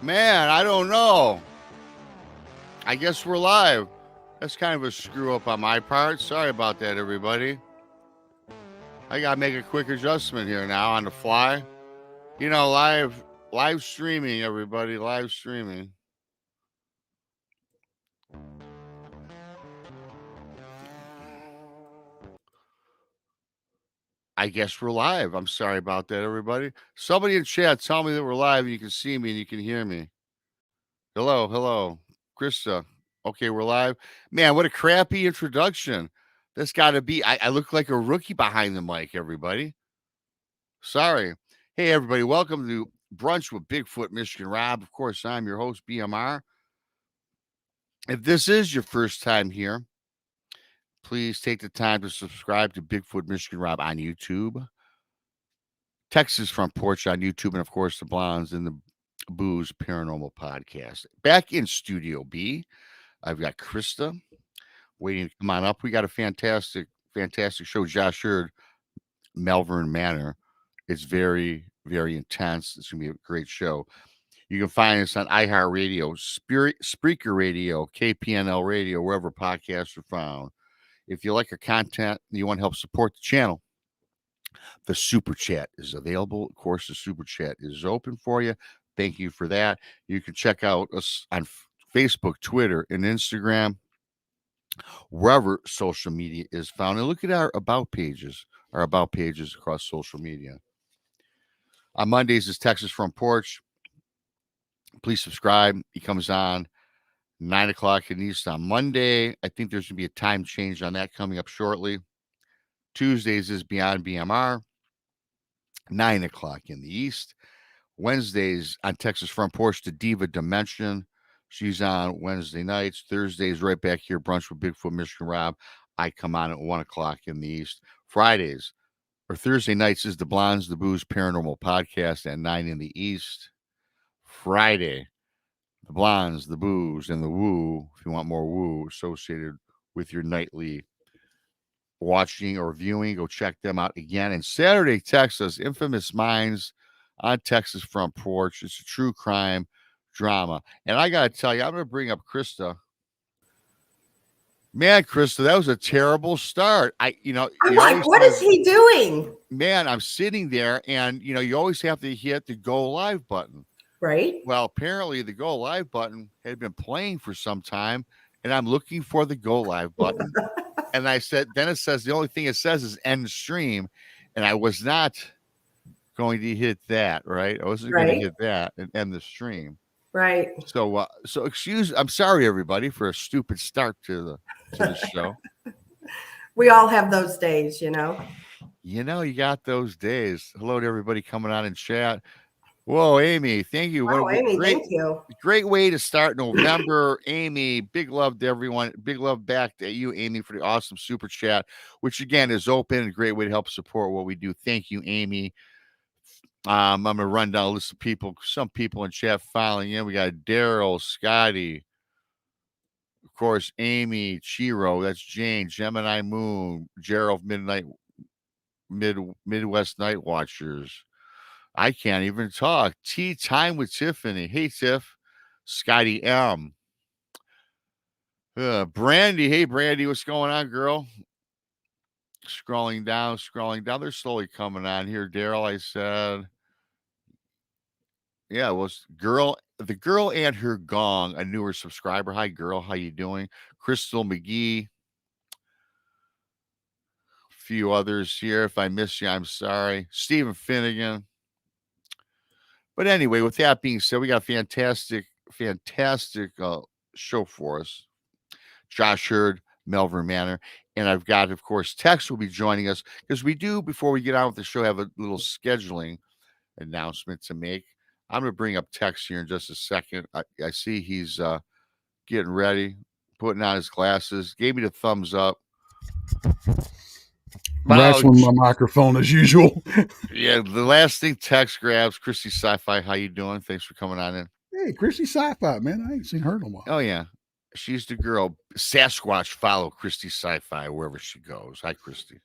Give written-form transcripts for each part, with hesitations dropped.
Man, I don't know. I guess we're live. That's kind of a screw up on my part. Sorry about that, everybody. I gotta make a quick adjustment here now on the fly. You know, live streaming, everybody, live streaming. I guess we're live. I'm sorry about that, everybody. Somebody in chat, tell me that we're live and you can see me and you can hear me. Hello, Krista. Okay, we're live. Man, what a crappy introduction. That's got to be. I look like a rookie behind the mic, everybody. Sorry. Hey, everybody. Welcome to Brunch with Bigfoot, Michigan Rob. Of course, I'm your host, BMR. If this is your first time here, please take the time to subscribe to Bigfoot, Michigan Rob on YouTube, Texas Front Porch on YouTube, and of course, the Blondes and the Booze Paranormal Podcast. Back in Studio B, I've got Krista waiting to come on up. We got a fantastic show. Josh heard Malvern Manor. It's very, very intense. It's going to be a great show. You can find us on iHeartRadio, Spreaker Radio, KPNL Radio, wherever podcasts are found. If you like our content and you want to help support the channel, the Super Chat is available. Of course, the Super Chat is open for you. Thank you for that. You can check out us on Facebook, Twitter, and Instagram, wherever social media is found. And look at our about pages across social media. On Mondays is Texas Front Porch. Please subscribe. He comes on 9 o'clock in the East on Monday. I think there's going to be a time change on that coming up shortly. Tuesdays is Beyond BMR, 9 o'clock in the East. Wednesdays on Texas Front Porch, the Diva Dimension. She's on Wednesday nights. Thursdays, right back here, Brunch with Bigfoot, Michigan Rob. I come on at 1 o'clock in the East. Fridays or Thursday nights is the Blondes, the Booze Paranormal Podcast at 9 in the East. Friday, the Blondes, the Booze, and the Woo, if you want more woo associated with your nightly watching or viewing, go check them out again. And Saturday, Texas, Infamous Minds on Texas Front Porch. It's a true crime drama. And I got to tell you, I'm going to bring up Krista. Man, Krista, that was a terrible start. I'm like, what is he doing? Man, I'm sitting there and, you always have to hit the go live button. Right. Well, apparently the go live button had been playing for some time and I'm looking for the go live button. And I said, then it says, the only thing it says is end stream. And I was not going to hit that, right? I wasn't going to hit that and end the stream. Right. So I'm sorry, everybody, for a stupid start to the show. We all have those days, you got those days. Hello to everybody coming on in chat. Whoa, Amy, thank you. Amy, thank you. Great way to start November. Amy, big love to everyone. Big love back to you, Amy, for the awesome super chat, which again is open and a great way to help support what we do. Thank you, Amy. I'm going to run down a list of people, some people in chat filing in. We got Daryl, Scotty, of course, Amy, Chiro, that's Jane, Gemini Moon, Gerald, Midwest Night Watchers. I can't even talk. Tea Time with Tiffany. Hey, Tiff. Scotty M. Brandy. Hey, Brandy. What's going on, girl? Scrolling down. They're slowly coming on here. Daryl, I said. Yeah, it was the girl and her gong, a newer subscriber. Hi, girl. How you doing? Crystal McGee. A few others here. If I miss you, I'm sorry. Stephen Finnegan. But anyway, with that being said, we got a fantastic show for us. Josh heard Malvern Manor. And I've got, of course, Tex will be joining us because we do, before we get on with the show, have a little scheduling announcement to make. I'm going to bring up Tex here in just a second. I see he's getting ready, putting on his glasses, gave me the thumbs up. That's when my microphone as usual. Yeah, the last thing Tex grabs, Christy Sci-Fi. How you doing? Thanks for coming on in. Hey, Christy Sci-Fi, man. I ain't seen her in a while. Oh, yeah. She's the girl. Sasquatch follow Christy Sci-Fi wherever she goes. Hi, Christy.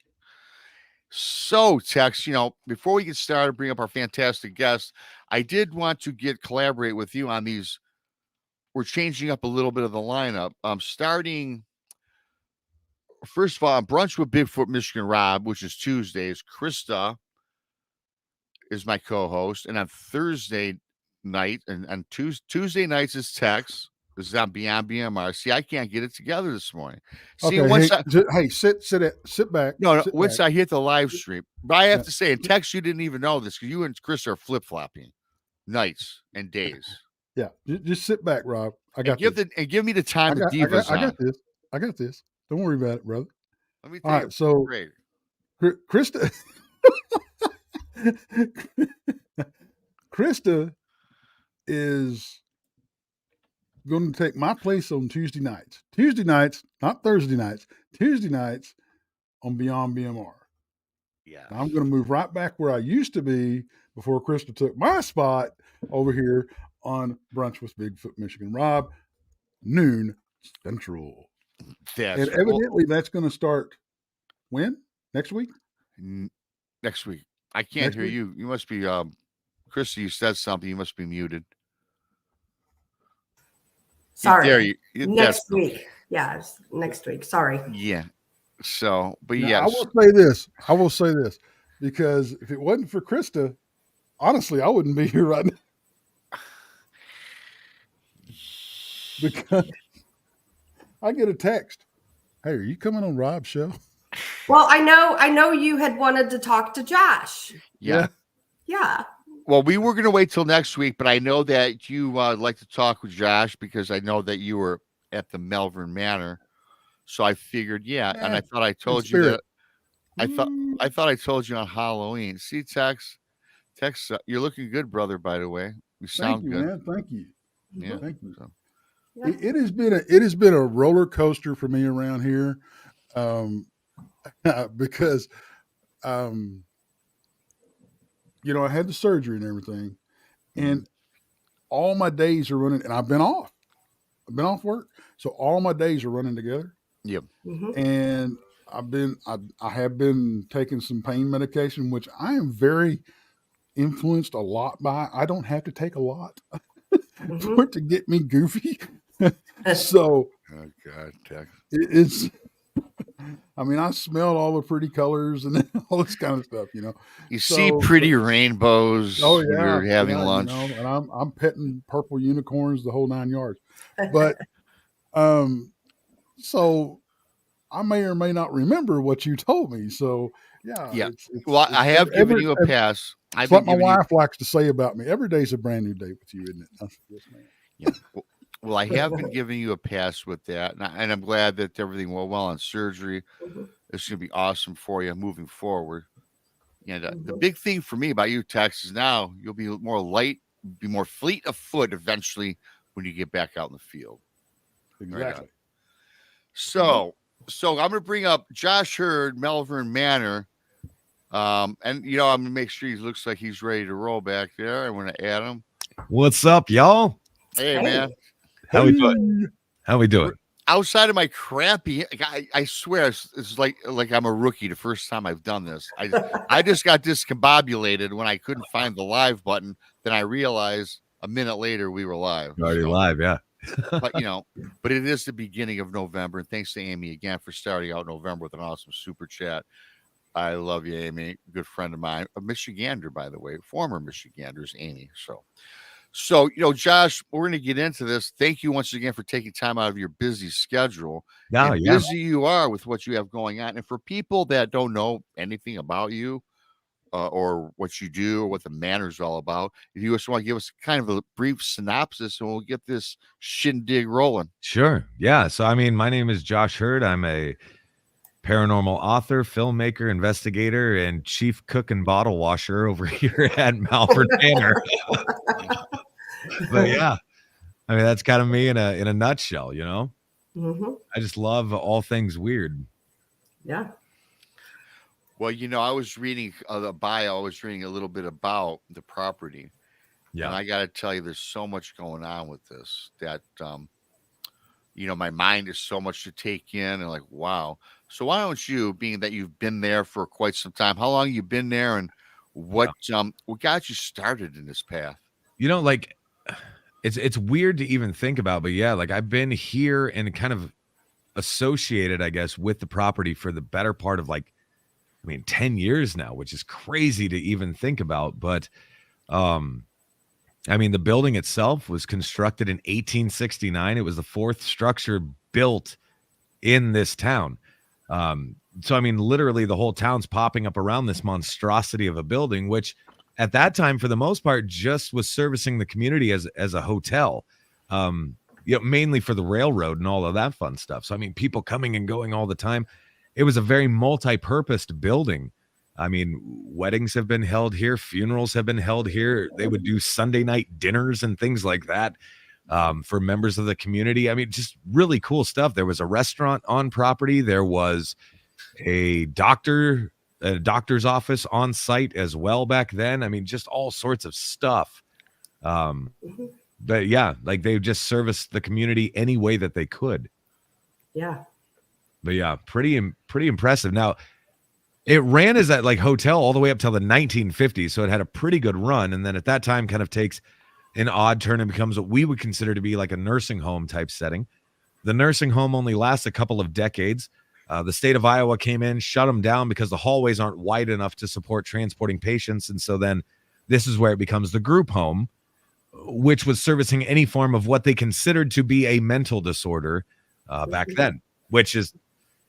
So, Tex, before we get started, bring up our fantastic guest. I did want to collaborate with you on these. We're changing up a little bit of the lineup. Starting first of all, brunch with Bigfoot Michigan Rob, which is Tuesdays. Krista is my co-host, and on Thursday night and Tuesday nights is Tex. This is on Beyond BMR. See, I can't get it together this morning. See, Okay, once hey, sit back. no, sit once back. I hit the live stream, but I have Yeah. to say, in Tex, you didn't even know this because you and Chris are flip flopping nights and days. Yeah, just sit back, Rob. I got give this. give me the time the divas I on. got this. I got this. Don't worry about it, brother. Let me All take right, so great. Krista, Krista is going to take my place on Tuesday nights. Tuesday nights, not Thursday nights. Tuesday nights on Beyond BMR. Yeah, I'm going to move right back where I used to be before Krista took my spot over here on Brunch with Bigfoot Michigan Rob, noon Central. that's And evidently that's going to start when? Next week? Next week. I can't hear you. You must be Krista, you said something. You must be muted. Sorry. Next week. Yeah, next week. Sorry. Yeah. So, but now, yes. I will say this because if it wasn't for Krista, honestly, I wouldn't be here right now. Because I get a text. Hey, are you coming on Rob's show? Well, I know you had wanted to talk to Josh. Yeah. Well, we were going to wait till next week, but I know that you like to talk with Josh because I know that you were at the Malvern Manor. So I figured, and I thought I told you that. I thought I told you on Halloween. See, Tex, you're looking good, brother. By the way, you sound good. Man. Thank you. Yeah, thank you. So. It has been a roller coaster for me around here, because, I had the surgery and everything, and all my days are running, and I've been off work, so all my days are running together. Yep. And I have been taking some pain medication, which I am very influenced a lot by. I don't have to take a lot for it to get me goofy. So, oh God, Tex. It's. I mean, I smell all the pretty colors and all this kind of stuff. You see pretty rainbows. Oh yeah, when you're having lunch, and I'm petting purple unicorns, the whole 9 yards. But, so I may or may not remember what you told me. So yeah. Well, I have given you a pass. It's what my wife likes to say about me. Every day's a brand new day with you, isn't it? Yes, ma'am. Yeah. Well, I have been giving you a pass with that, and I'm glad that everything went well on surgery. It's going to be awesome for you moving forward. And the big thing for me about you, Tex, is now you'll be more light, be more fleet of foot eventually when you get back out in the field. Exactly. Right. So I'm going to bring up Josh Hurd, Malvern Manor. And I'm going to make sure he looks like he's ready to roll back there. I want to add him. What's up, y'all? Hey, man. How we doing? Outside of my crappy, I swear it's like I'm a rookie. The first time I've done this, I just got discombobulated when I couldn't find the live button. Then I realized a minute later we were live. Already live, yeah. But but it is the beginning of November, and thanks to Amy again for starting out November with an awesome super chat. I love you, Amy. Good friend of mine, a Michigander, by the way, former Michigander is Amy. So, Josh, we're going to get into this. Thank you once again for taking time out of your busy schedule. Busy you are with what you have going on. And for people that don't know anything about you or what you do or what the manor is all about, if you just want to give us kind of a brief synopsis and we'll get this shindig rolling. Sure. Yeah. So, my name is Josh Hurd. I'm a paranormal author, filmmaker, investigator, and chief cook and bottle washer over here at Malvern Manor. But yeah, that's kind of me in a nutshell, I just love all things weird. Yeah. Well, I was reading the bio. I was reading a little bit about the property. Yeah. And I got to tell you, there's so much going on with this that, my mind is so much to take in and like, wow. So why don't you, being that you've been there for quite some time, how long you been there, and what got you started in this path? Like it's weird to even think about, but yeah, like I've been here and kind of associated, I guess, with the property for the better part of 10 years now, which is crazy to even think about. But the building itself was constructed in 1869. It was the fourth structure built in this town. So literally the whole town's popping up around this monstrosity of a building, which at that time, for the most part, just was servicing the community as a hotel. Mainly for the railroad and all of that fun stuff. So, people coming and going all the time. It was a very multi-purposed building. Weddings have been held here. Funerals have been held here. They would do Sunday night dinners and things like that for members of the community. Just really cool stuff. There was a restaurant on property. There was a doctor's office on site as well back then. Just all sorts of stuff. But yeah, they just serviced the community any way that they could. Yeah. But yeah, pretty impressive. Now, it ran as that hotel all the way up till the 1950s, so it had a pretty good run. And then at that time, kind of takes an odd turn and becomes what we would consider to be like a nursing home type setting. The nursing home only lasts a couple of decades. The state of Iowa came in, shut them down because the hallways aren't wide enough to support transporting patients. And so then this is where it becomes the group home, which was servicing any form of what they considered to be a mental disorder back then, which is,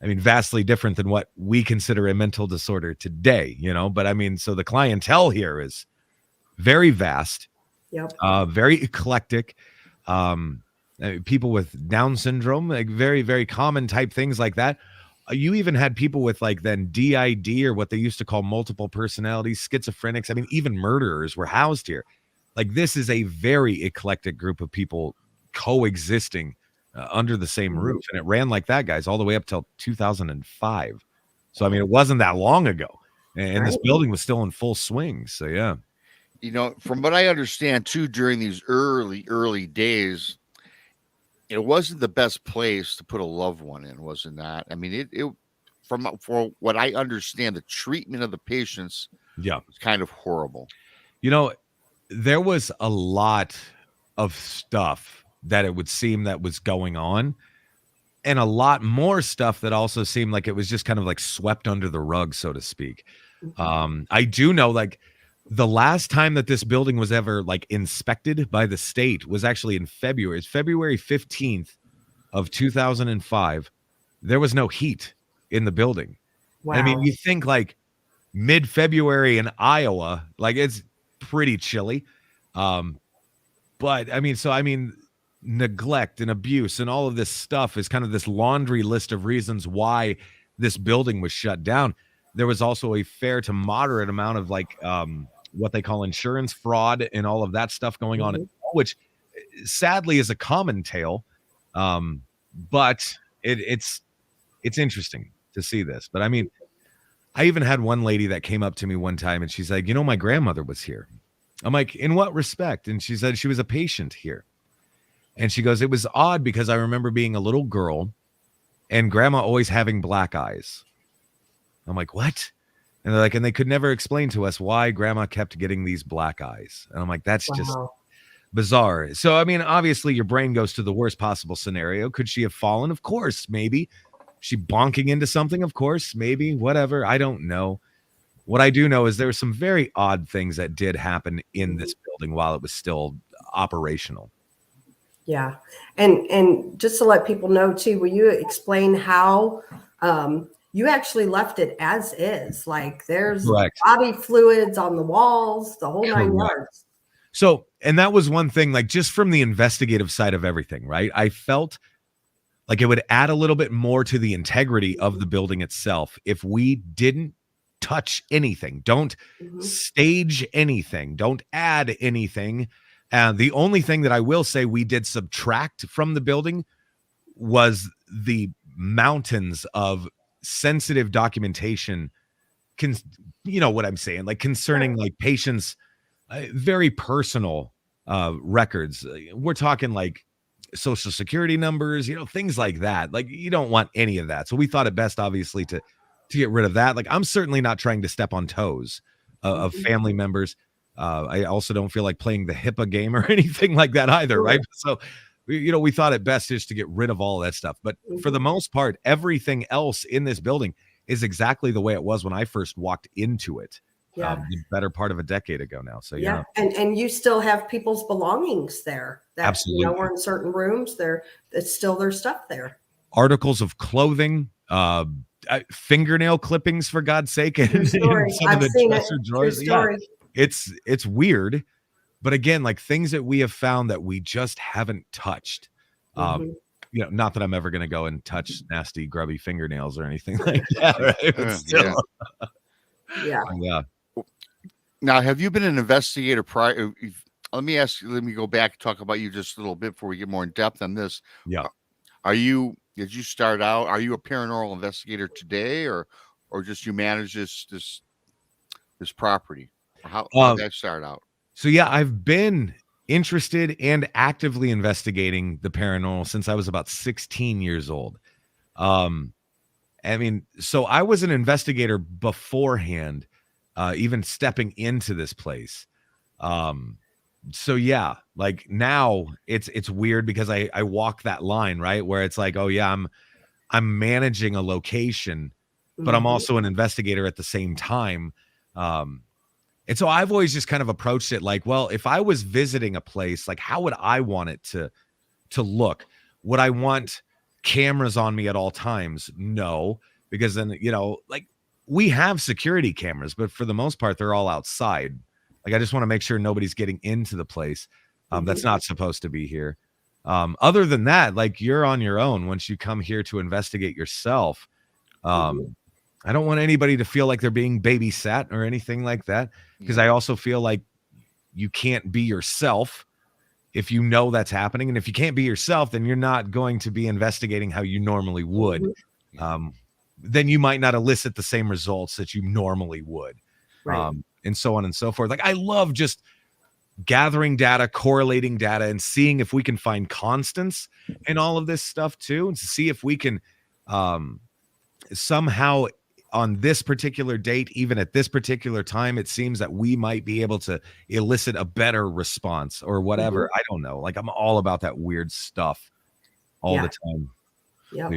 vastly different than what we consider a mental disorder today, but so the clientele here is very vast, very eclectic, people with Down syndrome, very, very common type things like that. You even had people with then DID, or what they used to call multiple personalities, schizophrenics. Even murderers were housed here. This is a very eclectic group of people coexisting under the same roof. And it ran like that, guys, all the way up till 2005. So, it wasn't that long ago. And this building was still in full swing. So, yeah. From what I understand, too, during these early days, it wasn't the best place to put a loved one in, was it not? For what I understand, the treatment of the patients was kind of horrible. There was a lot of stuff that it would seem that was going on, and a lot more stuff that also seemed like it was just kind of swept under the rug, so to speak. I do know the last time that this building was ever inspected by the state was actually in February. It's February 15th of 2005. There was no heat in the building. Wow. You think mid-February in Iowa, it's pretty chilly. But neglect and abuse and all of this stuff is kind of this laundry list of reasons why this building was shut down. There was also a fair to moderate amount of what they call insurance fraud and all of that stuff going on, which sadly is a common tale. But it's interesting to see this. But I even had one lady that came up to me one time and she's like, my grandmother was here. I'm like, in what respect? And she said she was a patient here. And she goes, it was odd because I remember being a little girl and grandma always having black eyes. I'm like, what? And they're like, and they could never explain to us why grandma kept getting these black eyes. And I'm like, that's just bizarre. So, obviously your brain goes to the worst possible scenario. Could she have fallen? Of course, maybe. She bonking into something? Of course, maybe, whatever. I don't know. What I do know is there were some very odd things that did happen in this building while it was still operational. Yeah. And just to let people know too, will you explain how you actually left it as is? There's body fluids on the walls, the whole 9 yards. So, and that was one thing, just from the investigative side of everything, right? I felt like it would add a little bit more to the integrity of the building itself if we didn't touch anything, don't stage anything, don't add anything. And the only thing that I will say we did subtract from the building was the mountains of sensitive documentation. You know what I'm saying? Concerning patients, very personal records. We're talking social security numbers, things like that. Like, you don't want any of that. So we thought it best, obviously, to get rid of that. Like, I'm certainly not trying to step on toes of family members. I also don't feel like playing the HIPAA game or anything like that either, right? So, we thought it best just to get rid of all that stuff. But for the most part, everything else in this building is exactly the way it was when I first walked into it. The better part of a decade ago now. So yeah. And you still have people's belongings there. Absolutely. We're in certain rooms. It's still their stuff there. Articles of clothing, fingernail clippings, for God's sake, and some I've of the seen dresser drawers. Yeah, it's weird, but again, like things that we have found that we just haven't touched. Not that I'm ever going to go and touch nasty, grubby fingernails or anything like that. Right? But still, yeah. Now, have you been an investigator prior? Let me go back and talk about you just a little bit before we get more in depth on this. Yeah. Did you start out? Are you a paranormal investigator today, or just you manage this property? How did that start out? So yeah, I've been interested and actively investigating the paranormal since I was about 16 years old. So I was an investigator beforehand, even stepping into this place. So yeah, like now it's weird because I walk that line, right? Where it's like, oh yeah, I'm managing a location, but I'm also an investigator at the same time. And so I've always just kind of approached it like, well, if I was visiting a place, like how would I want it to look? Would I want cameras on me at all times? No, because then, like we have security cameras, but for the most part, they're all outside. Like, I just want to make sure nobody's getting into the place. That's not supposed to be here. Other than that, like you're on your own once you come here to investigate yourself. I don't want anybody to feel like they're being babysat or anything like that, because I also feel like you can't be yourself if you know that's happening. And if you can't be yourself, then you're not going to be investigating how you normally would. Then you might not elicit the same results that you normally would. Right. And so on and so forth. Like, I love just gathering data, correlating data, and seeing if we can find constants in all of this stuff too, and to see if we can somehow on this particular date, even at this particular time, it seems that we might be able to elicit a better response or whatever. I don't know. Like, I'm all about that weird stuff all the time. Yeah.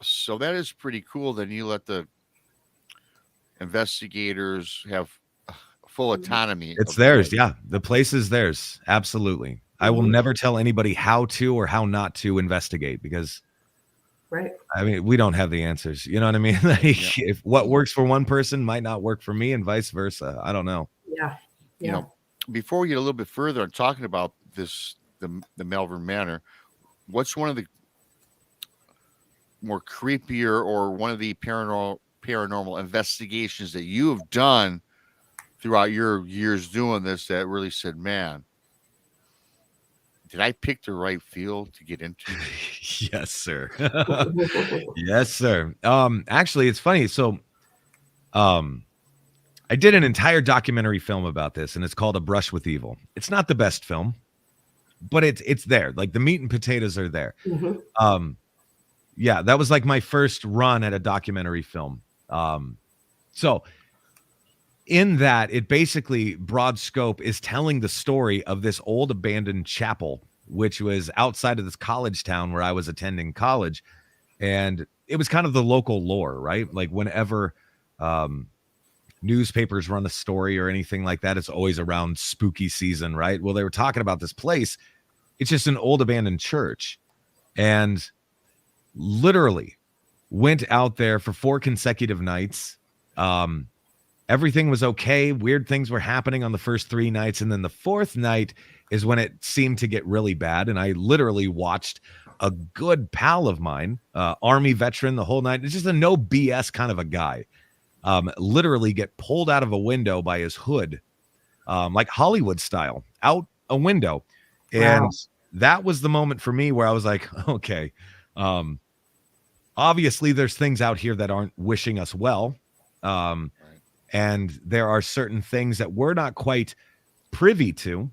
So that is pretty cool. Then you let the investigators have full autonomy. It's theirs. Yeah. The place is theirs. Absolutely. I will never tell anybody how to or how not to investigate, because I mean, we don't have the answers. You know what I mean? Like, if what works for one person might not work for me and vice versa. I don't know. Yeah. Before we get a little bit further on talking about this, the Malvern Manor, what's one of the more creepier or one of the paranormal investigations that you have done throughout your years doing this that really said, man, did I pick the right field to get into? Yes, sir. Yes, sir. Actually, it's funny. So, I did an entire documentary film about this, and it's called A Brush with Evil. It's not the best film, but it's there. Like, the meat and potatoes are there. Yeah, that was like my first run at a documentary film. So in that, it basically, broad scope, is telling the story of this old abandoned chapel, which was outside of this college town where I was attending college. And it was kind of the local lore, right? Like, whenever newspapers run a story or anything like that, it's always around spooky season, right? Well, they were talking about this place. It's just an old abandoned church. And literally went out there for 4 consecutive nights. Everything was okay. Weird things were happening on the first 3 nights. And then the 4th night is when it seemed to get really bad. And I literally watched a good pal of mine, Army veteran, the whole night. It's just a no BS kind of a guy, literally get pulled out of a window by his hood, like Hollywood style, out a window. And that was the moment for me where I was like, okay, obviously there's things out here that aren't wishing us well. And there are certain things that we're not quite privy to,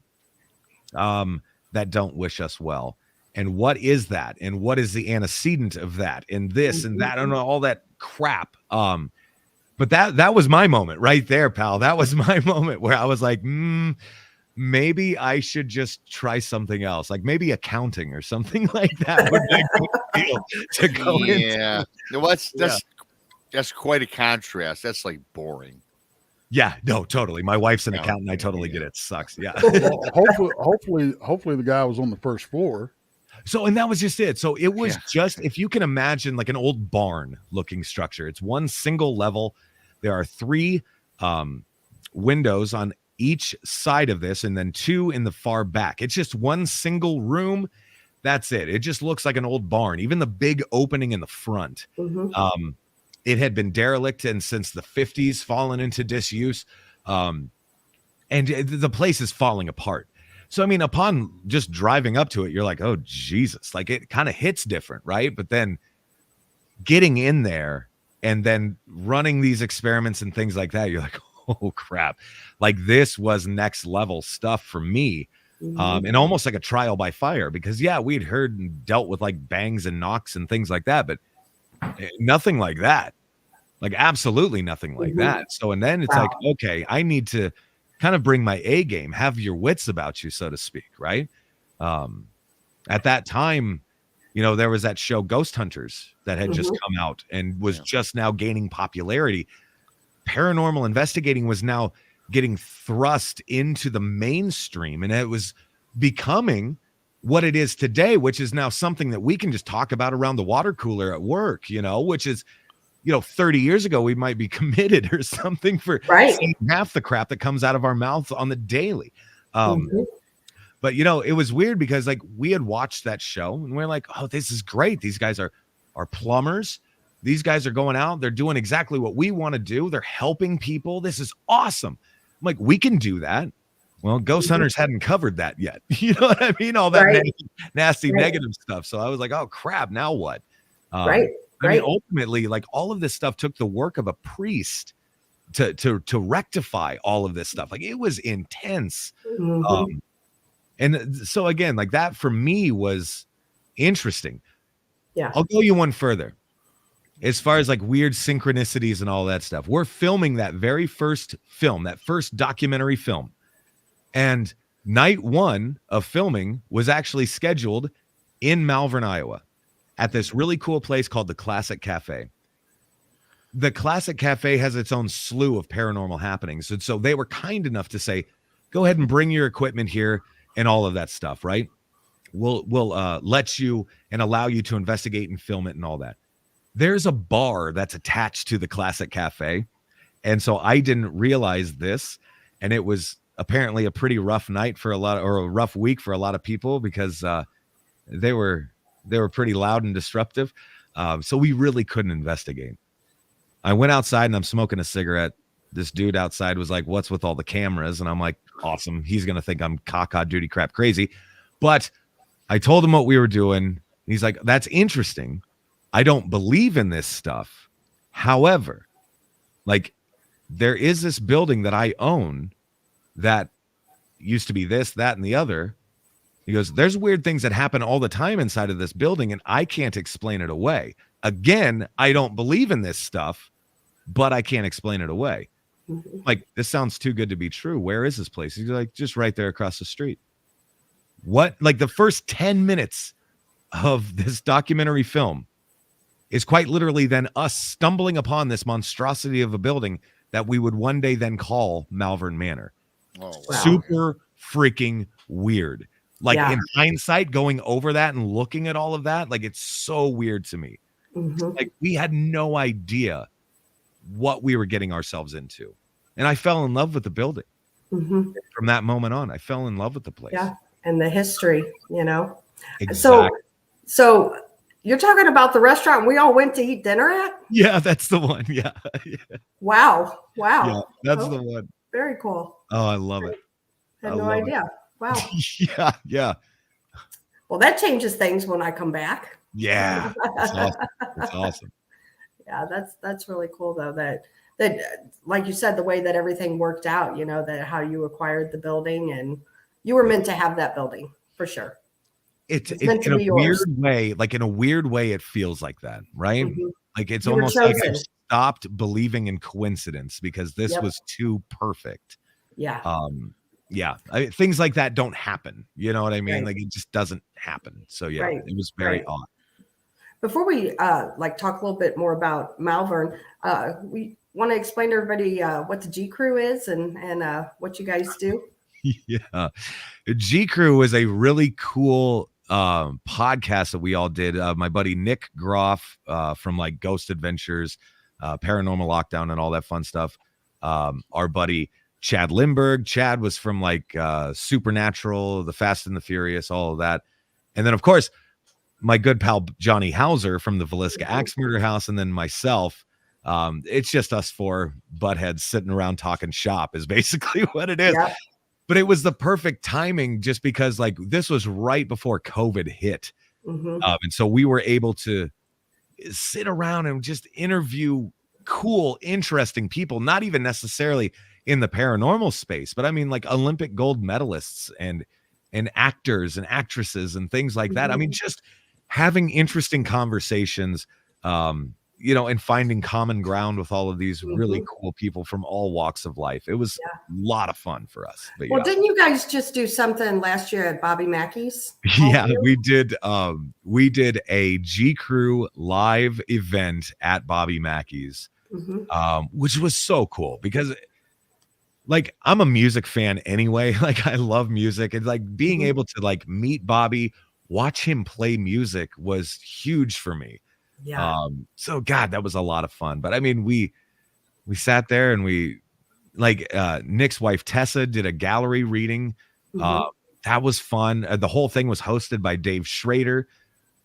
that don't wish us well. and what is that, and what is the antecedent of that, and this and that, and all that crap. But that was my moment right there, pal. That was my moment where I was like, maybe I should just try something else, like maybe accounting or something like that would be a good deal to go into. Well, that's quite a contrast. That's like boring. Yeah, no, totally. My wife's an accountant. I totally get it. It sucks. Yeah. Well, hopefully the guy was on the first floor. So, and that was just it. So it was just, if you can imagine like an old barn looking structure, it's one single level. There are 3 windows on each side of this, and then 2 in the far back. It's just one single room. That's it. It just looks like an old barn. Even the big opening in the front. It had been derelict and since the 50s fallen into disuse. And the place is falling apart. So, I mean, upon just driving up to it, you're like, oh, Jesus, like it kind of hits different, right? But then getting in there and then running these experiments and things like that, you're like, oh, crap. Like this was next level stuff for me. And almost like a trial by fire because, yeah, we'd heard and dealt with like bangs and knocks and things like that, but nothing like that. Like absolutely nothing like that. So, and then it's like, okay, I need to kind of bring my A game, have your wits about you, so to speak, right? At that time, you know, there was that show Ghost Hunters that had just come out and was just now gaining popularity. Paranormal investigating was now getting thrust into the mainstream, and it was becoming what it is today, which is now something that we can just talk about around the water cooler at work, you know, which is, you know, 30 years ago, we might be committed or something for saying half the crap that comes out of our mouth on the daily. But, you know, it was weird because like we had watched that show and we're like, oh, this is great. These guys are plumbers. These guys are going out. They're doing exactly what we want to do. They're helping people. This is awesome. I'm like, we can do that. Well, Ghost Hunters hadn't covered that yet. You know what I mean? All that nasty negative stuff. So I was like, oh, crap. Now what? I mean, ultimately, like all of this stuff took the work of a priest to rectify all of this stuff. Like it was intense. And so again, like that for me was interesting. Yeah. I'll go you one further. As far as like weird synchronicities and all that stuff, we're filming that very first film, that first documentary film. And night 1 of filming was actually scheduled in Malvern, Iowa, at this really cool place called the Classic Cafe. The Classic Cafe has its own slew of paranormal happenings. And so they were kind enough to say, go ahead and bring your equipment here and all of that stuff, right? We'll let you and allow you to investigate and film it and all that. There's a bar that's attached to the Classic Cafe. And so I didn't realize this. And it was apparently a pretty rough night for a rough week for a lot of people because they were pretty loud and disruptive. So we really couldn't investigate. I went outside and I'm smoking a cigarette. This dude outside was like, what's with all the cameras? And I'm like, awesome. He's going to think I'm caca duty crap crazy. But I told him what we were doing. And he's like, that's interesting. I don't believe in this stuff. However, like there is this building that I own that used to be this, that, and the other. He goes, there's weird things that happen all the time inside of this building, and I can't explain it away. Again, I don't believe in this stuff, but I can't explain it away. Like, this sounds too good to be true. Where is this place? He's like, just right there across the street. What? Like the first 10 minutes of this documentary film is quite literally then us stumbling upon this monstrosity of a building that we would one day then call Malvern Manor. Oh, wow. Super freaking weird. Like in hindsight, going over that and looking at all of that, like it's so weird to me. Like we had no idea what we were getting ourselves into. And I fell in love with the building. From that moment on, I fell in love with the place. Yeah. And the history, you know. Exactly. So you're talking about the restaurant we all went to eat dinner at? Yeah, that's the one. Yeah. Wow. Yeah, that's the one. Very cool. Oh, I love it. I had no idea. Wow. Yeah. Well, that changes things when I come back. Yeah. That's awesome. That's awesome. Yeah, that's really cool though. That like you said, the way that everything worked out, you know, that how you acquired the building and you were meant to have that building for sure. it's meant to in a be yours. weird way, like in a weird way, it feels like that, right? Like it's You were almost like I've chosen. stopped believing in coincidence because this was too perfect. Yeah. Yeah, things like that don't happen. You know what I mean? Right. Like it just doesn't happen. So yeah, Right. it was very odd. Before we like talk a little bit more about Malvern, we want to explain to everybody what the G Crew is and what you guys do. Yeah, G Crew was a really cool podcast that we all did. My buddy Nick Groff from like Ghost Adventures, Paranormal Lockdown, and all that fun stuff. Our buddy Chad Lindbergh. Chad was from like Supernatural, The Fast and the Furious, all of that. And then, of course, my good pal Johnny Hauser from the Villisca Axe Murder House, and then myself. It's just us four buttheads sitting around talking shop is basically what it is. Yeah. But it was the perfect timing just because like this was right before COVID hit. And so we were able to sit around and just interview cool, interesting people, not even necessarily in the paranormal space, but I mean like Olympic gold medalists and actors and actresses and things like that. I mean, just having interesting conversations, you know, and finding common ground with all of these really cool people from all walks of life. It was a lot of fun for us. But well, didn't you guys just do something last year at Bobby Mackey's? Yeah, we did. We did a G Crew live event at Bobby Mackey's, which was so cool because like I'm a music fan anyway. Like I love music, and like being able to like meet Bobby, watch him play music was huge for me. Yeah. So God, that was a lot of fun. But I mean, we sat there and we like Nick's wife Tessa did a gallery reading. That was fun. The whole thing was hosted by Dave Schrader.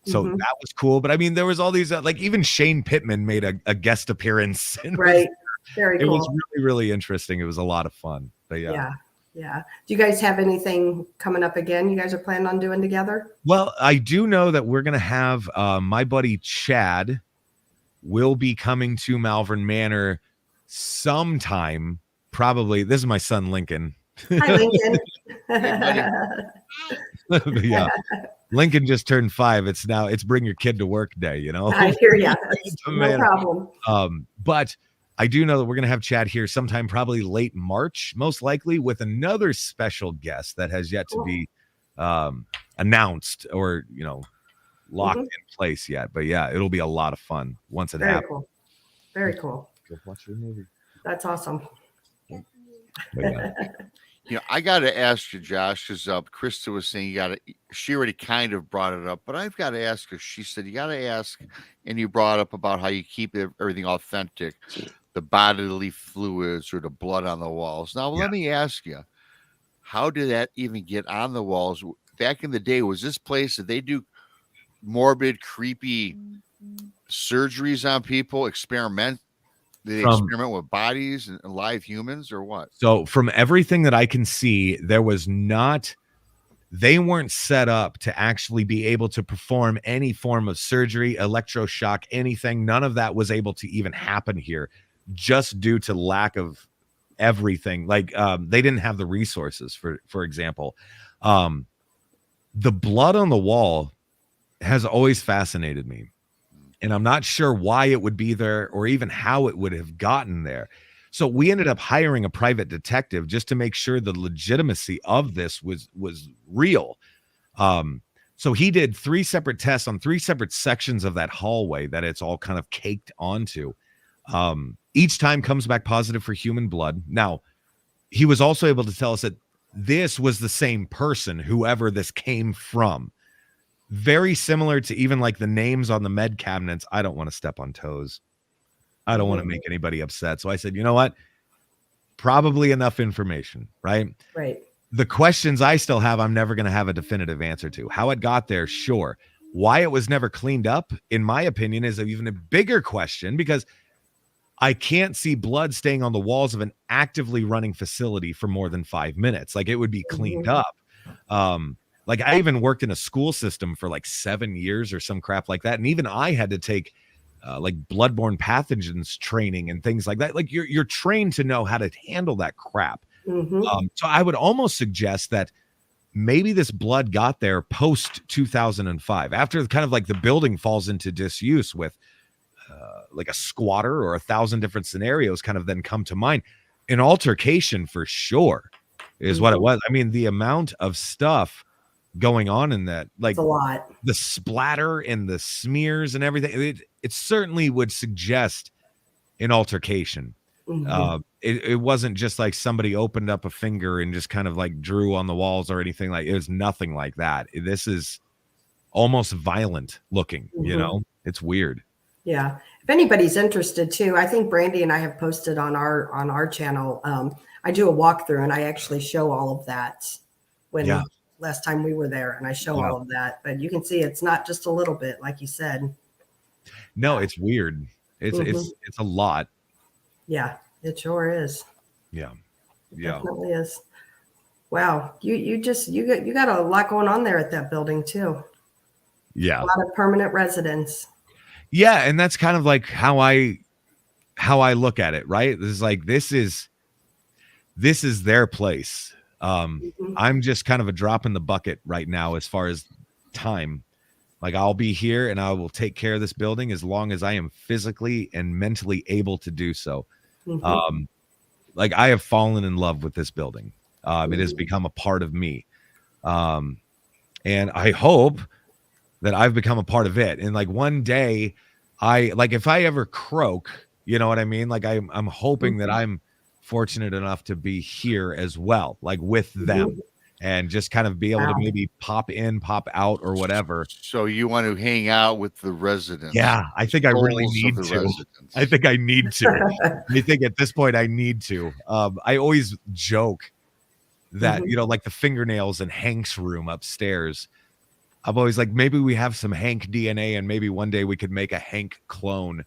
So that was cool. But I mean, there was all these like even Shane Pittman made a guest appearance. Right. Very cool. It was really, really interesting. It was a lot of fun. But yeah. Yeah. Do you guys have anything coming up again you guys are planning on doing together? Well, I do know that we're going to have my buddy Chad will be coming to Malvern Manor sometime. Probably. This is my son, Lincoln. Hi, Lincoln. Yeah. Lincoln just turned 5. It's bring your kid to work day, you know? I hear you. No problem. But I do know that we're going to have Chad here sometime probably late March, most likely with another special guest that has yet to be announced or, you know, locked in place yet. But yeah, it'll be a lot of fun once it happens. Cool. Very cool. Go watch your movie. That's awesome. You know, I got to ask you, Josh, because Krista was saying she already kind of brought it up, but I've got to ask her. She said, you got to ask, and you brought up about how you keep everything authentic. The bodily fluids or the blood on the walls. Now, let me ask you, how did that even get on the walls? Back in the day, was this place, did they do morbid, creepy surgeries on people, experiment? Did they experiment with bodies and live humans or what? So from everything that I can see, they weren't set up to actually be able to perform any form of surgery, electroshock, anything. None of that was able to even happen here. Just due to lack of everything. Like they didn't have the resources for example. The blood on the wall has always fascinated me. And I'm not sure why it would be there or even how it would have gotten there. So we ended up hiring a private detective just to make sure the legitimacy of this was real. So he did 3 separate tests on 3 separate sections of that hallway that it's all kind of caked onto. Each time comes back positive for human blood. Now, he was also able to tell us that this was the same person, whoever this came from. Very similar to even like the names on the med cabinets. I don't want to step on toes. I don't want to make anybody upset. So I said, you know what? Probably enough information, right? Right. The questions I still have, I'm never going to have a definitive answer to. How it got there, sure. Why it was never cleaned up, in my opinion, is even a bigger question because I can't see blood staying on the walls of an actively running facility for more than 5 minutes. Like it would be cleaned up. Like I even worked in a school system for like 7 years or some crap like that. And even I had to take like bloodborne pathogens training and things like that. Like you're trained to know how to handle that crap. So I would almost suggest that maybe this blood got there post 2005, after kind of like the building falls into disuse with like a squatter or 1,000 different scenarios kind of then come to mind. An altercation for sure is what it was. I mean, the amount of stuff going on in that, like it's a lot. The splatter and the smears and everything, it certainly would suggest an altercation. It wasn't just like somebody opened up a finger and just kind of like drew on the walls or anything. Like, it was nothing like that. This is almost violent looking, you know. It's weird. Yeah, if anybody's interested too, I think Brandy and I have posted on our channel. I do a walkthrough and I actually show all of that when last time we were there, and I show all of that. But you can see it's not just a little bit, like you said. No, it's weird. It's a lot. Yeah, it sure is. Yeah. It definitely is. Wow, you got a lot going on there at that building too. Yeah, a lot of permanent residents. Yeah, and that's kind of like how I look at it, right? This is their place. I'm just kind of a drop in the bucket right now as far as time. Like, I'll be here and I will take care of this building as long as I am physically and mentally able to do so. Like, I have fallen in love with this building. It has become a part of me. And I hope that I've become a part of it. And like, one day if I ever croak, you know what I mean? Like, I'm hoping that I'm fortunate enough to be here as well, like with them, and just kind of be able to maybe pop in, pop out or whatever. So you want to hang out with the residents? Yeah, I think I really need to. I think I need to. I think at this point I need to. I always joke that, you know, like the fingernails in Hank's room upstairs, I'm always like, maybe we have some Hank DNA and maybe one day we could make a Hank clone.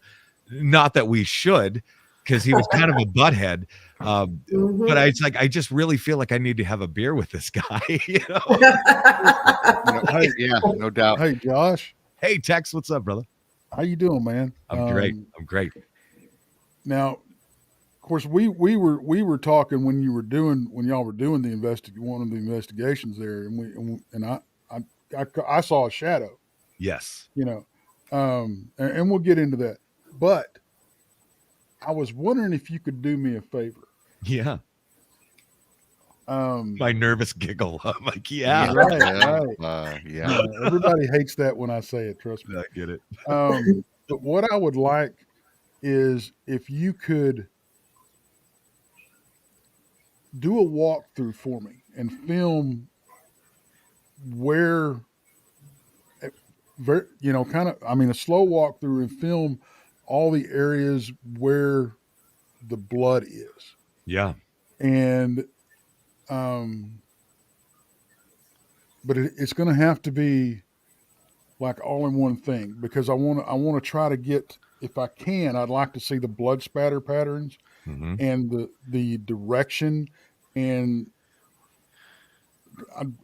Not that we should, because he was kind of a butthead. But I just really feel like I need to have a beer with this guy. You know? Yeah, no doubt. Hey, Josh. Hey, Tex, what's up, brother? How you doing, man? I'm great. I'm great. Now, of course, we were talking when y'all were doing one of the investigations there, and I saw a shadow. Yes. You know, and we'll get into that. But I was wondering if you could do me a favor. Yeah. My nervous giggle. I'm like, yeah. Right. Yeah. Everybody hates that when I say it. Trust me. I get it. But what I would like is if you could do a walkthrough for me and film where, kind of, a slow walkthrough and film all the areas where the blood is. Yeah. And, but it's going to have to be like all in one thing, because I want to try to get, if I can, I'd like to see the blood spatter patterns and the direction, and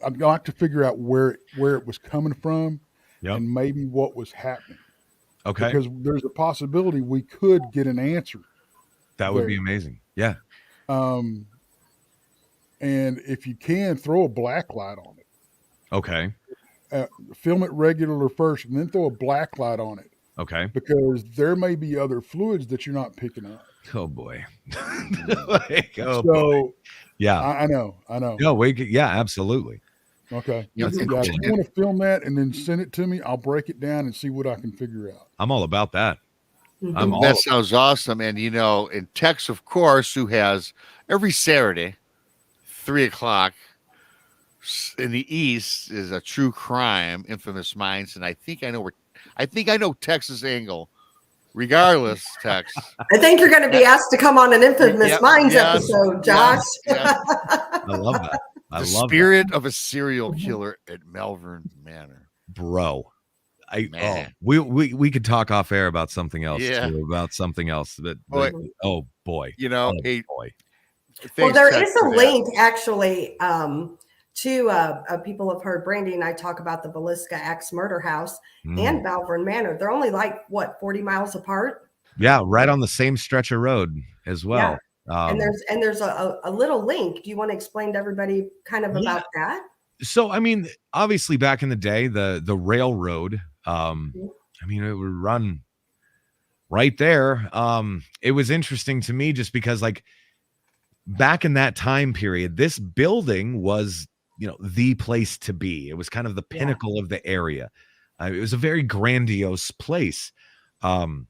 I'd like to figure out where it was coming from and maybe what was happening. Okay. Because there's a possibility we could get an answer. That would be amazing. Yeah. And if you can, throw a black light on it. Okay. Film it regular first and then throw a black light on it. Okay. Because there may be other fluids that you're not picking up. Oh boy. Boy. Yeah. I know. No, absolutely. Okay. If you want to film that and then send it to me, I'll break it down and see what I can figure out. I'm all about that. That sounds awesome. And, in Tex, of course, who has every Saturday, 3:00 in the East is a true crime, Infamous Minds. And I think I know Tex's angle. Regardless, Tex. I think you're going to be asked to come on an Infamous Minds episode, Josh. I love that. The spirit of a serial killer at Malvern Manor. Bro. We could talk off air about something else too, but boy. Well, there is a link actually to people have heard Brandy and I talk about the Villisca axe murder house and Malvern Manor. They're only 40 miles apart. Yeah, right on the same stretch of road as well. Yeah. And there's a little link. Do you want to explain to everybody kind of about that? So, I mean, obviously back in the day, the railroad, I mean, it would run right there. It was interesting to me just because, like, back in that time period, this building was, the place to be. It was kind of the pinnacle of the area. It was a very grandiose place. And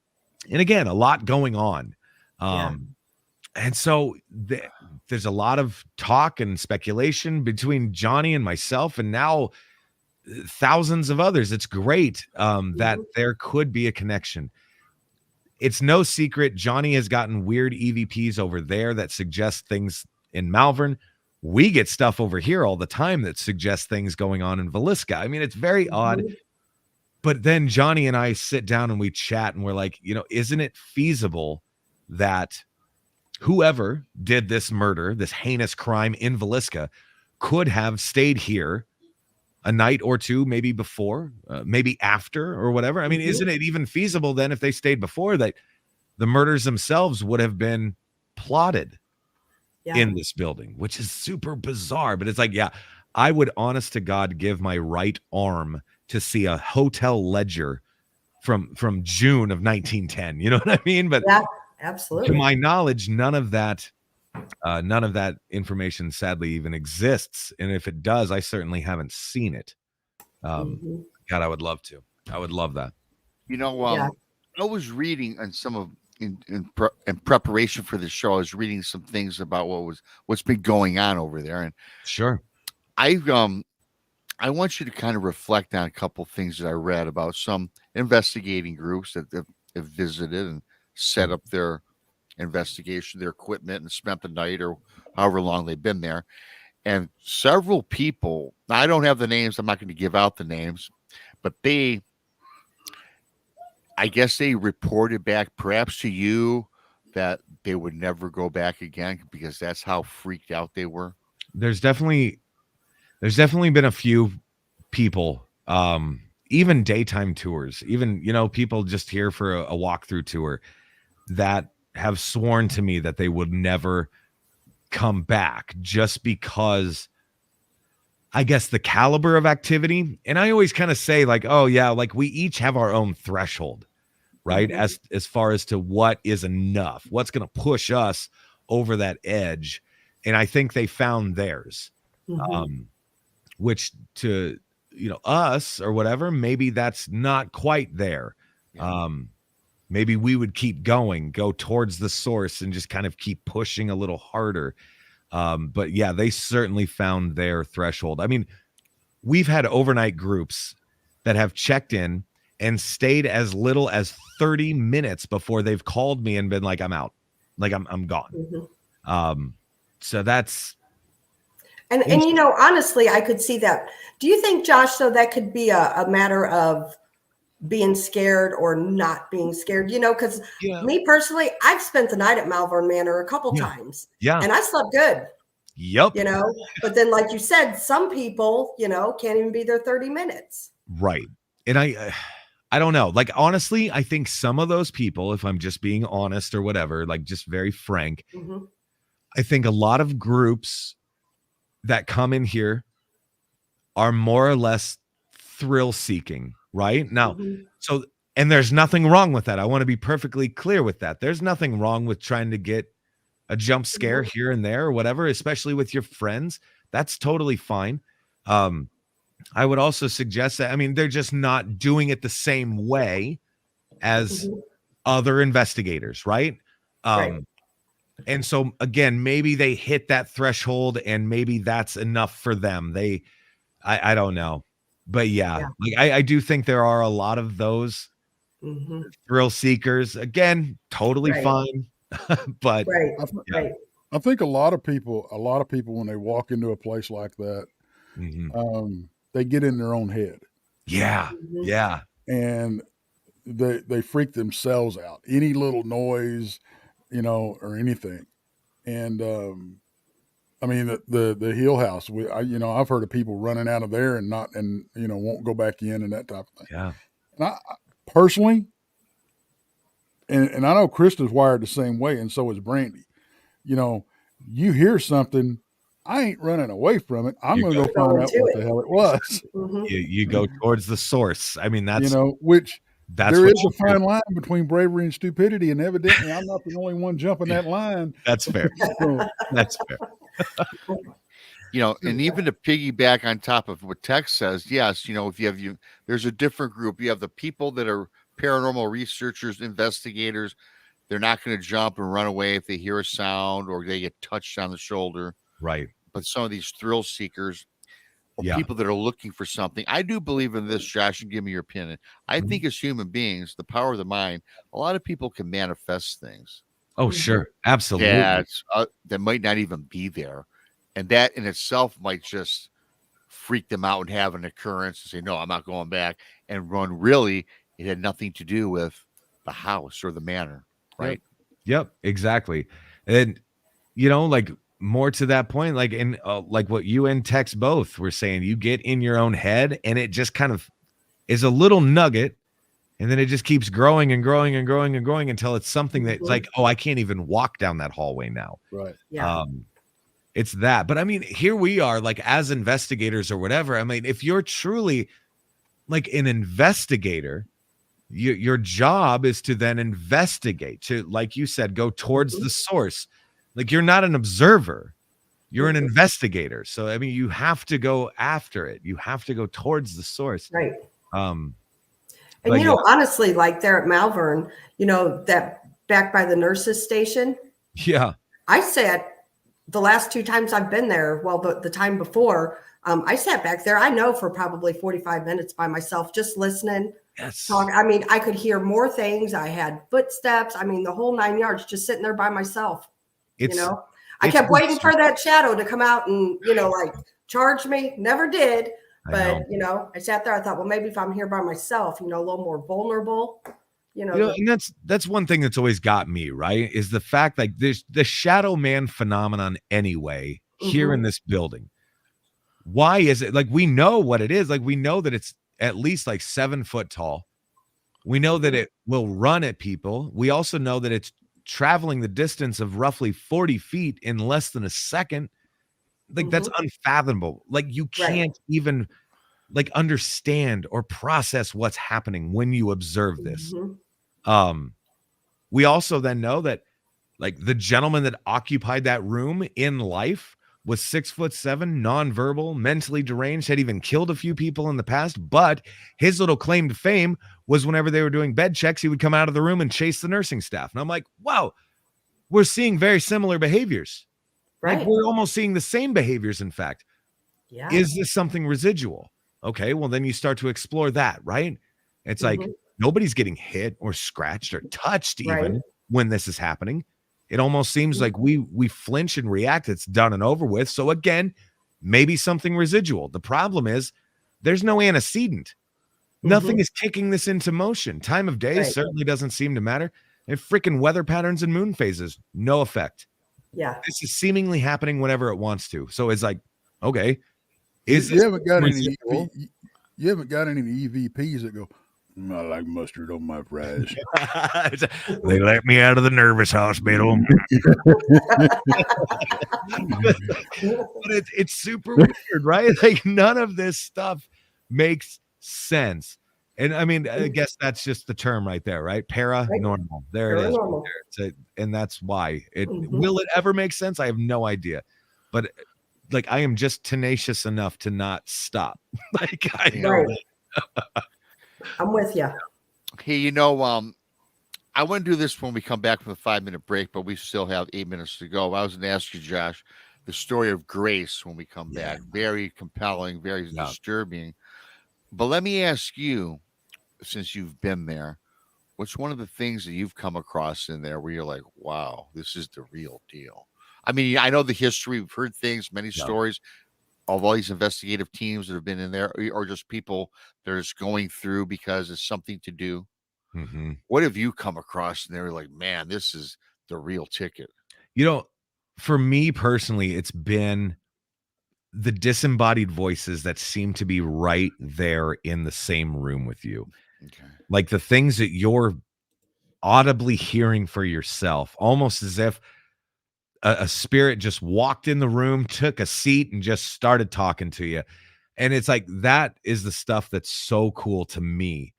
again, a lot going on. And so there's a lot of talk and speculation between Johnny and myself, and now thousands of others. It's great that there could be a connection. It's no secret Johnny has gotten weird EVPs over there that suggest things in Malvern. We get stuff over here all the time that suggests things going on in Villisca. I mean, it's very odd. But then Johnny and I sit down and we chat and we're like, isn't it feasible that whoever did this murder, this heinous crime in Villisca, could have stayed here a night or two, maybe before, maybe after, or whatever? I mean, isn't it even feasible then, if they stayed before, that the murders themselves would have been plotted in this building, which is super bizarre? But it's like, I would, honest to God, give my right arm to see a hotel ledger from June of 1910. You know what I mean? But absolutely, to my knowledge, none of that information sadly even exists. And if it does, I certainly haven't seen it. God, I would love to. I would love that. I was reading on some of in preparation for the show. I was reading some things about what's been going on over there, and sure, I want you to kind of reflect on a couple things that I read about some investigating groups that have visited and set up their investigation, their equipment, and spent the night or however long they've been there. And several people, I don't have the names, I'm not going to give out the names, but I guess they reported back perhaps to you that they would never go back again because that's how freaked out they were. There's definitely been a few people, even daytime tours, even, people just here for a walkthrough tour, that have sworn to me that they would never come back, just because, I guess, the caliber of activity. And I always kind of say, like, oh yeah, like, we each have our own threshold, right? As far as to what is enough, what's going to push us over that edge. And I think they found theirs, which to, us or whatever, maybe that's not quite there. Maybe we would keep going, go towards the source and just kind of keep pushing a little harder. But yeah, they certainly found their threshold. I mean, we've had overnight groups that have checked in and stayed as little as 30 minutes before they've called me and been like, I'm out, like I'm gone. So that's, and honestly, I could see that. Do you think, Josh, though, that could be a matter of being scared or not being scared? Because me personally, I've spent the night at Malvern Manor a couple times, and I slept good. But then, like you said, some people, can't even be there 30 minutes. Right. And I don't know. Like, honestly, I think some of those people, if I'm just being honest or whatever, like, just very frank, I think a lot of groups that come in here are more or less thrill seeking, right? Now, so, and there's nothing wrong with that. I want to be perfectly clear with that. There's nothing wrong with trying to get a jump scare here and there or whatever, especially with your friends. That's totally fine. I would also suggest that, I mean, they're just not doing it the same way as other investigators, right? And so again, maybe they hit that threshold and maybe that's enough for them. I don't know. But like, I do think there are a lot of those thrill seekers. Again, totally fine. But I think a lot of people when they walk into a place like that, they get in their own head. And they freak themselves out. Any little noise, or anything. And I mean, the Hill House, I've heard of people running out of there and won't go back in and that type of thing. And I personally, and I know Krista's wired the same way, and so is Brandy. You hear something, I ain't running away from it. I'm You going to go find out what the hell it was. You go towards the source. I mean, that's which that's there what is a fine line between bravery and stupidity, and evidently I'm not the only one jumping that line. That's fair. That's fair. And even to piggyback on top of what Tex says, yes, if there's a different group. You have the people that are paranormal researchers, investigators. They're not going to jump and run away if they hear a sound or they get touched on the shoulder. Right. But some of these thrill seekers or people that are looking for something, I do believe in this, Josh, and give me your opinion. I think as human beings, the power of the mind, a lot of people can manifest things. Oh, sure. Absolutely. That might not even be there. And that in itself might just freak them out and have an occurrence and say, no, I'm not going back, and run. Really, it had nothing to do with the house or the manor, right? Yep, exactly. And, like more to that point, like in like what you and Tex both were saying, you get in your own head and it just kind of is a little nugget. And then it just keeps growing and growing and growing and growing until it's something that's like, oh, I can't even walk down that hallway now. Right. Yeah. It's that. But I mean, here we are, like as investigators or whatever. I mean, if you're truly like an investigator, your job is to then investigate, to, like you said, go towards the source. Like you're not an observer, you're an investigator. So, I mean, you have to go after it. You have to go towards the source. Right. And honestly, like there at Malvern, that back by the nurses station. Yeah. I sat the last 2 times I've been there. Well, the time before, I sat back there, I know, for probably 45 minutes by myself, just listening. Yes. Talk. I mean, I could hear more things. I had footsteps. I mean, the whole 9 yards, just sitting there by myself. I kept waiting for that shadow to come out and, like charge me. Never did. But, I sat there. I thought, well, maybe if I'm here by myself, a little more vulnerable, and that's one thing that's always got me, right, is the fact like there's the shadow man phenomenon anyway here in this building. Why is it like we know what it is? Like we know that it's at least like 7 foot tall. We know that it will run at people. We also know that it's traveling the distance of roughly 40 feet in less than a second. Like that's unfathomable. Like you can't even like understand or process what's happening when you observe this. We also then know that like the gentleman that occupied that room in life was 6'7", nonverbal, mentally deranged, had even killed a few people in the past. But his little claim to fame was whenever they were doing bed checks, he would come out of the room and chase the nursing staff. And I'm like, wow, we're seeing very similar behaviors. Right. Like we're almost seeing the same behaviors, in fact. Yeah. Is this something residual? Okay, well, then you start to explore that, right? It's like nobody's getting hit or scratched or touched even when this is happening. It almost seems like we flinch and react. It's done and over with. So again, maybe something residual. The problem is there's no antecedent. Nothing is kicking this into motion. Time of day certainly doesn't seem to matter. And freaking weather patterns and moon phases, no effect. Yeah. This is seemingly happening whenever it wants to. So it's like, okay. You haven't got any EVPs that go, I like mustard on my fries. They let me out of the nervous hospital. But it's super weird, right? Like none of this stuff makes sense. And I mean, I guess that's just the term right there, right? Paranormal. There it is. Right there. And that's why it will it ever make sense? I have no idea. But like I am just tenacious enough to not stop. Like I know that. I'm with you. Hey, I want to do this when we come back from the 5-minute break, but we still have 8 minutes to go. I was going to ask you, Josh, the story of Grace when we come back. Very compelling, very disturbing. But let me ask you, since you've been there, what's one of the things that you've come across in there where you're like, wow, this is the real deal? I mean, I know the history. We've heard things, many stories of all these investigative teams that have been in there, or just people that are just going through because it's something to do. What have you come across and they're like, man, this is the real ticket? For me personally, it's been the disembodied voices that seem to be right there in the same room with you. Okay. Like the things that you're audibly hearing for yourself, almost as if a spirit just walked in the room, took a seat, and just started talking to you. And it's like, that is the stuff that's so cool to me.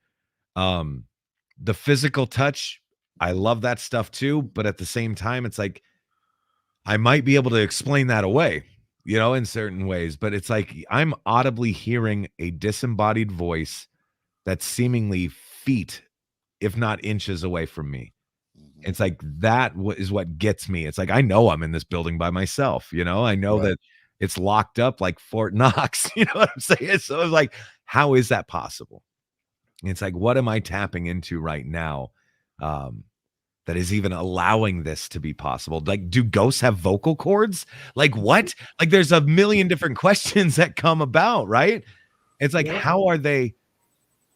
The physical touch, I love that stuff too. But at the same time, it's like, I might be able to explain that away, in certain ways. But it's like, I'm audibly hearing a disembodied voice that's seemingly feet, if not inches away from me. It's like, that is what gets me. It's like, I know I'm in this building by myself. I know that it's locked up like Fort Knox. You know what I'm saying? So it's like, how is that possible? It's like, what am I tapping into right now that is even allowing this to be possible? Like, do ghosts have vocal cords? Like, what? Like, there's a million different questions that come about, right? It's like, how are they?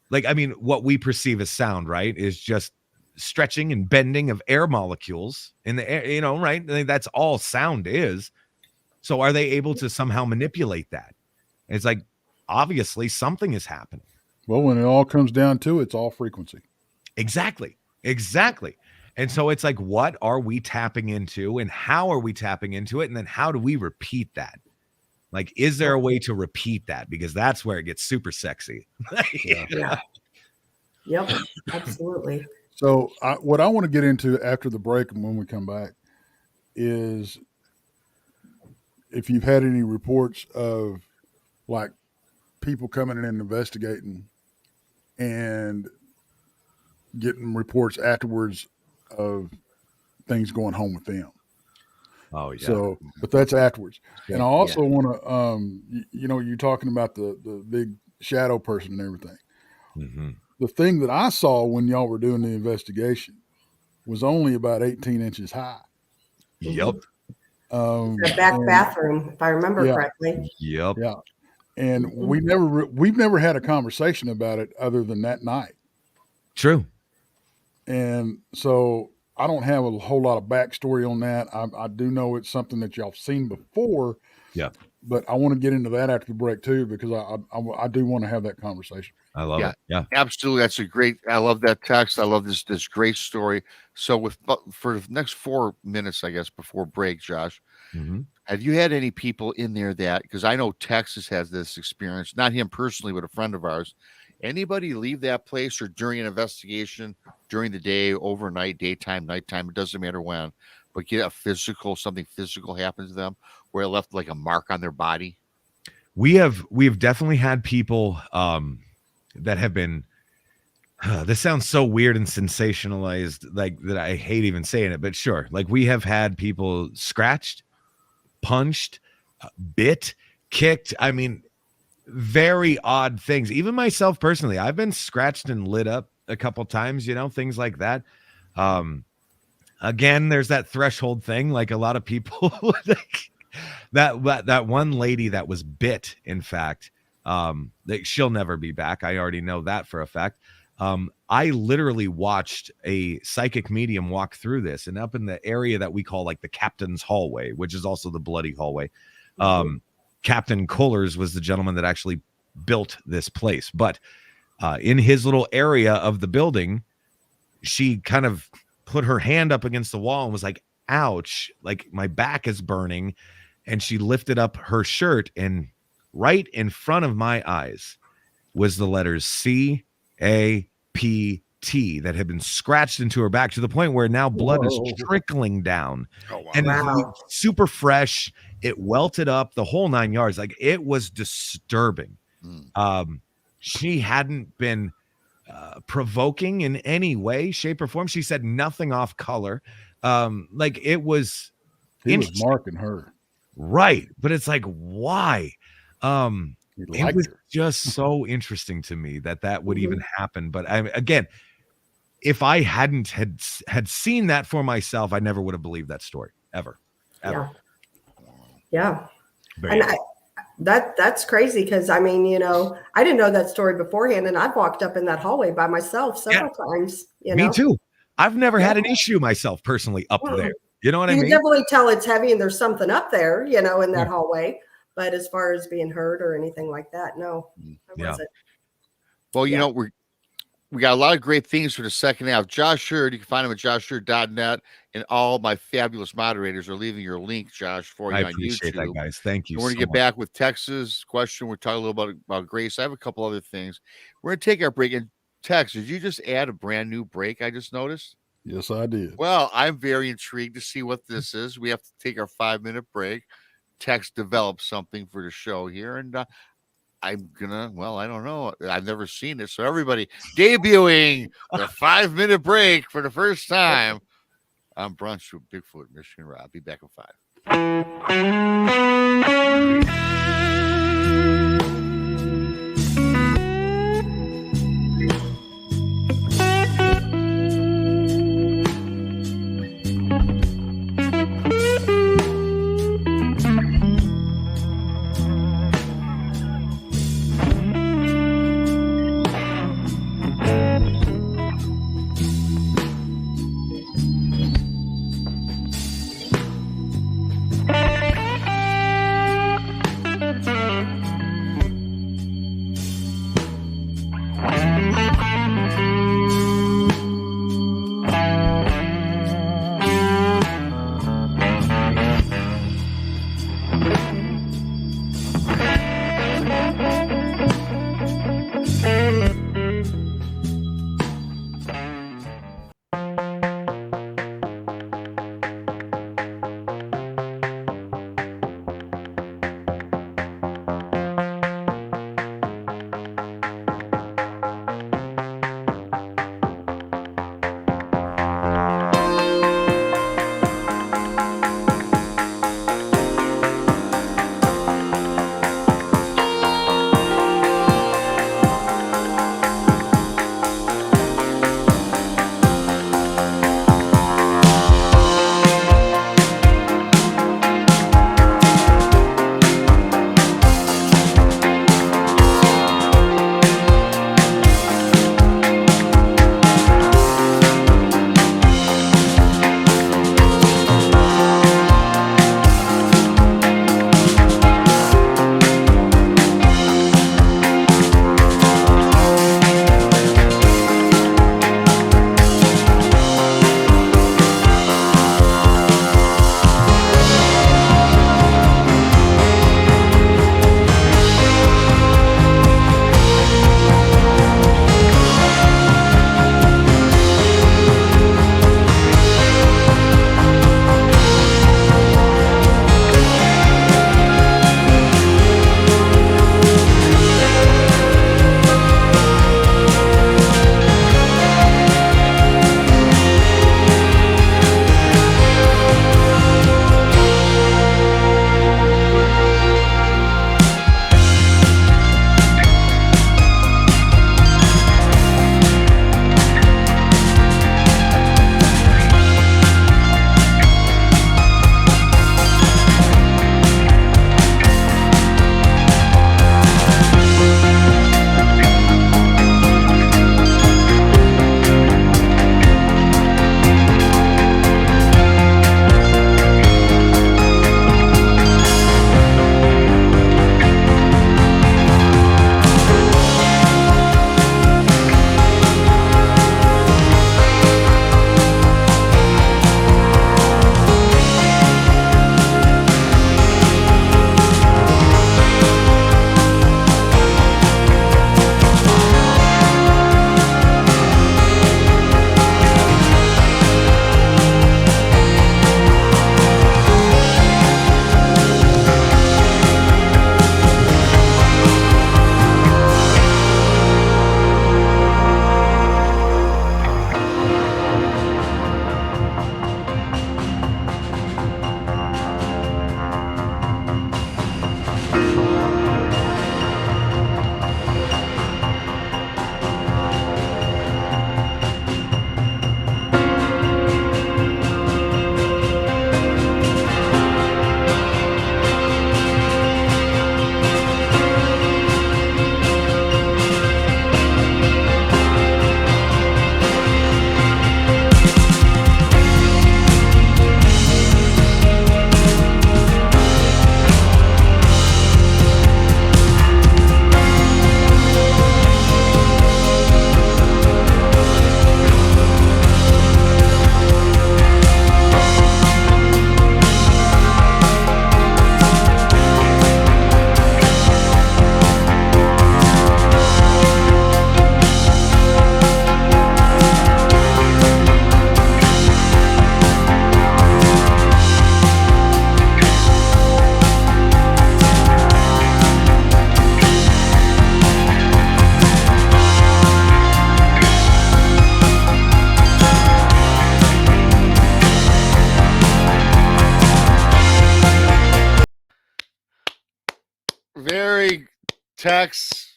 Like, I mean, what we perceive as sound, right, is just stretching and bending of air molecules in the air, right? I think that's all sound is. So are they able to somehow manipulate that? It's like, obviously something is happening. Well, when it all comes down to it, it's all frequency. Exactly. And so it's like, what are we tapping into and how are we tapping into it? And then how do we repeat that? Like, is there a way to repeat that? Because that's where it gets super sexy. Yeah. Yep, absolutely. So what I want to get into after the break and when we come back is if you've had any reports of like people coming in and investigating and getting reports afterwards of things going home with them. Oh yeah. So, but that's afterwards. Yeah, and I also want to, you're talking about the big shadow person and everything. Mm-hmm. The thing that I saw when y'all were doing the investigation was only about 18 inches high. Yep. The back bathroom, if I remember correctly. Yep. Yeah. And we've never had a conversation about it other than that night. True. And so I don't have a whole lot of backstory on that. I do know it's something that y'all seen before. Yeah. But I want to get into that after the break too, because I do want to have that conversation. I love it. Yeah, absolutely. That's I love that text. I love this great story. So for the next 4 minutes, I guess, before break, Josh, have you had any people in there because I know Texas has this experience, not him personally, but a friend of ours. Anybody leave that place or during an investigation, during the day, overnight, daytime, nighttime, it doesn't matter when, but get something physical happens to them where it left like a mark on their body? We have definitely had people that have been, this sounds so weird and sensationalized, like that I hate even saying it, but sure. Like, we have had people scratched, punched, bit, kicked. I mean, very odd things. Even myself personally, I've been scratched and lit up a couple times, things like that. Again, there's that threshold thing. Like, a lot of people, like that one lady that was bit, in fact, she'll never be back. I already know that for a fact. I literally watched a psychic medium walk through this, and up in the area that we call like the captain's hallway, which is also the bloody hallway. Captain Kohlers was the gentleman that actually built this place. But in his little area of the building, she kind of put her hand up against the wall and was like, ouch, like my back is burning. And she lifted up her shirt, and right in front of my eyes was the letters CAPT that had been scratched into her back to the point where now blood is trickling down. Oh, wow. And super fresh. It welted up the whole 9 yards. Like, it was disturbing. She hadn't been provoking in any way, shape, or form. She said nothing off color. Like, it was. He was marking her. Right. But it's like, why? It was her. Just so interesting to me that would even happen. But again, if I hadn't had seen that for myself, I never would have believed that story ever. Yeah. And that's crazy, because I mean, I didn't know that story beforehand, and I've walked up in that hallway by myself several times. Me too. I've never had an issue myself personally up there. You know what I mean? You can definitely tell it's heavy and there's something up there, in that hallway. But as far as being hurt or anything like that, no, I wasn't. Well, we got a lot of great things for the second half. Josh Sherd, you can find him at joshsherd.net, and all my fabulous moderators are leaving your link, Josh, for you I on appreciate YouTube. that, guys. Thank you. We're going to so get much. back with Tex's question. We're talking a little about Grace. I have a couple other things. We're going to take our break. And Tex, did you just add a brand new break? I just noticed. Yes, I did. Well, I'm very intrigued to see what this is. We have to take our 5-minute break. Tex developed something for the show here, and I'm gonna. Well, I don't know. I've never seen it. So everybody, debuting the 5-minute break for the first time on Brunch with Bigfoot, Michigan Rob. Be back in 5. Very text.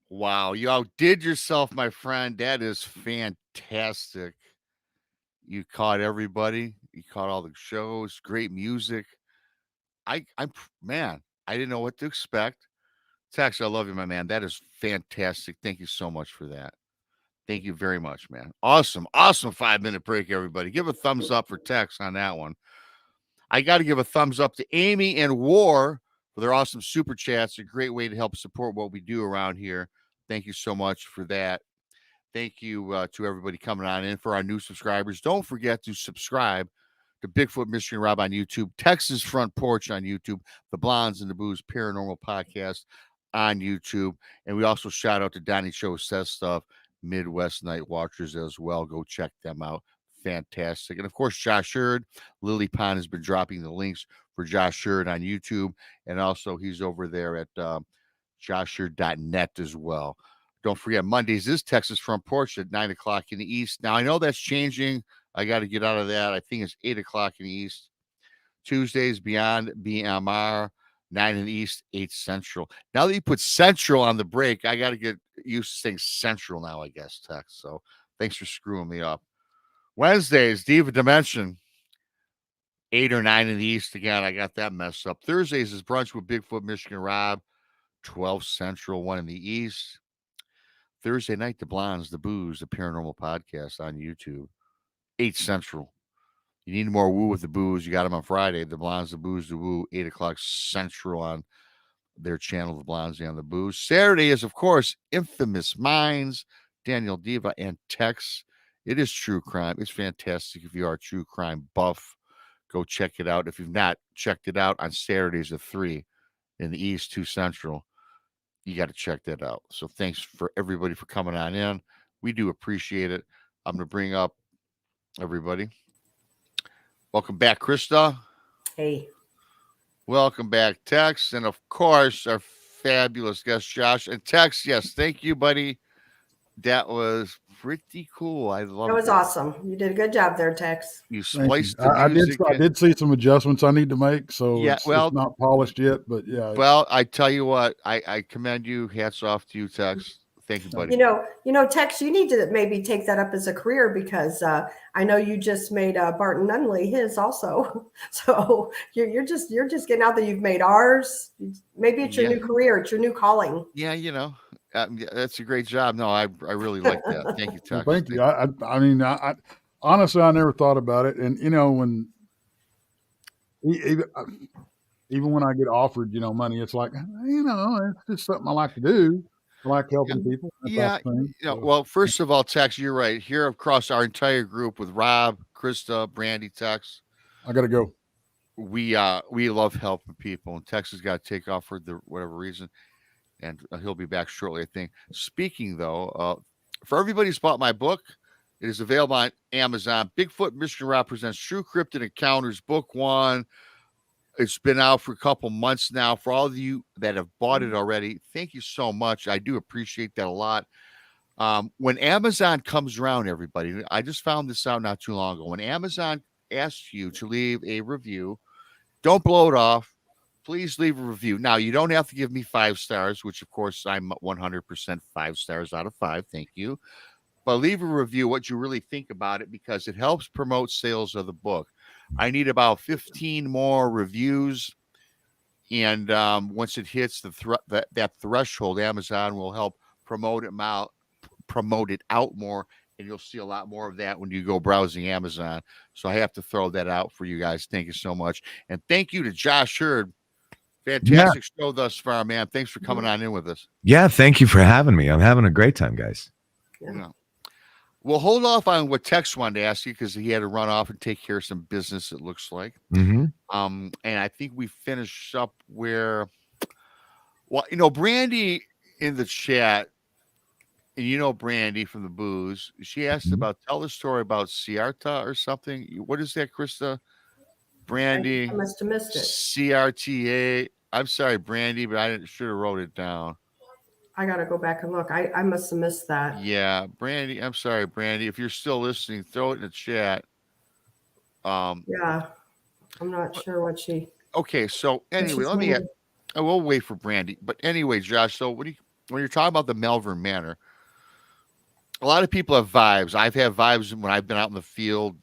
Wow, you outdid yourself, my friend. That is fantastic. You caught everybody. You caught all the shows. Great music. Man, I didn't know what to expect. Tex, I love you, my man. That is fantastic. Thank you so much for that. Thank you very much, man. Awesome 5-minute break, everybody. Give a thumbs up for Tex on that one. I got to give a thumbs up to Amy and War for their awesome super chats. A great way to help support what we do around here. Thank you so much for that. Thank you to everybody coming on in. For our new subscribers, don't forget to subscribe to Bigfoot Mystery and Rob on YouTube, Texas Front Porch on YouTube, the Blondes and the Booze Paranormal Podcast on YouTube. And we also shout out to Donnie Show Says Stuff, Midwest Night Watchers as well. Go check them out. Fantastic. And of course, Josh Hurd, Lily Pond has been dropping the links for Josh Hurd on YouTube. And also he's over there at joshhurd.net as well. Don't forget, Mondays is Texas Front Porch at 9 o'clock in the East. Now, I know that's changing. I got to get out of that. I think it's 8 o'clock in the East. Tuesdays, Beyond BMR, 9 in the East, 8 Central. Now that you put Central on the break, I got to get used to saying Central now, I guess, Tex. So thanks for screwing me up. Wednesdays, Diva Dimension, 8 or 9 in the East. Again, I got that messed up. Thursdays is Brunch with Bigfoot, Michigan Rob, 12 Central, 1 in the East. Thursday night, the Blondes, the Booze, the Paranormal Podcast on YouTube, 8 Central. You need more woo with the booze. You got them on Friday. The Blondes, the Booze, the Woo, 8 o'clock Central on their channel, the Blondes and the Booze. Saturday is, of course, Infamous Minds, Daniel Diva, and Tex. It is true crime. It's fantastic. If you are a true crime buff, go check it out. If you've not checked it out, on Saturdays at 3 in the East, 2 Central, you got to check that out. So thanks for everybody for coming on in. We do appreciate it. I'm going to bring up everybody. Welcome back, Krista. Hey. Welcome back, Tex. And of course, our fabulous guest, Josh. And Tex, yes, thank you, buddy. That was pretty cool. I love it. That was awesome. You did a good job there, Tex. You spliced the I music. I did see some adjustments I need to make, so yeah, it's not polished yet, but yeah. Well, I tell you what, I commend you. Hats off to you, Tex. Thank you, buddy. You know, Tex, you need to maybe take that up as a career, because I know you just made Barton Nunley his also. So you're just getting out there. You've made ours. Maybe it's your new career. It's your new calling. Yeah, that's a great job. No, I really like that. Thank you, Tex. Well, thank you. I mean, I honestly, I never thought about it. And, when even when I get offered, money, it's like, it's just something I like to do. I like helping people. Well, first of all, Tex, you're right. Here across our entire group with Rob, Krista, Brandy, Tex. I got to go. We love helping people, and Tex has got to take off for whatever reason, and he'll be back shortly, I think. Speaking, though, for everybody who's bought my book, it is available on Amazon. Bigfoot Michigan Rob presents True Cryptid Encounters, Book 1. It's been out for a couple months now. For all of you that have bought it already, thank you so much. I do appreciate that a lot. When Amazon comes around, everybody, I just found this out not too long ago. When Amazon asks you to leave a review, don't blow it off. Please leave a review. Now, you don't have to give me 5 stars, which, of course, I'm 100% 5 stars out of 5. Thank you. But leave a review what you really think about it, because it helps promote sales of the book. I need about 15 more reviews. And once it hits that threshold, Amazon will help promote it out more. And you'll see a lot more of that when you go browsing Amazon. So I have to throw that out for you guys. Thank you so much. And thank you to Josh Hurd. Fantastic show thus far, man. Thanks for coming on in with us. Yeah, thank you for having me. I'm having a great time, guys. Yeah. We'll hold off on what Tex wanted to ask you, because he had to run off and take care of some business, it looks like. Mm-hmm. And I think we finish up where, Brandy in the chat, and Brandy from the Booze, she asked about, tell the story about Ciarta or something. What is that, Krista? Brandy. I must have missed it. CRTA. I'm sorry, Brandy, but I should have wrote it down. I got to go back and look. I must have missed that. Yeah, Brandy. I'm sorry, Brandy. If you're still listening, throw it in the chat. Yeah, I'm not sure what she. Okay, so anyway, she's let me. moving. I will wait for Brandy, but anyway, Josh. So when you're talking about the Malvern Manor, a lot of people have vibes. I've had vibes when I've been out in the field.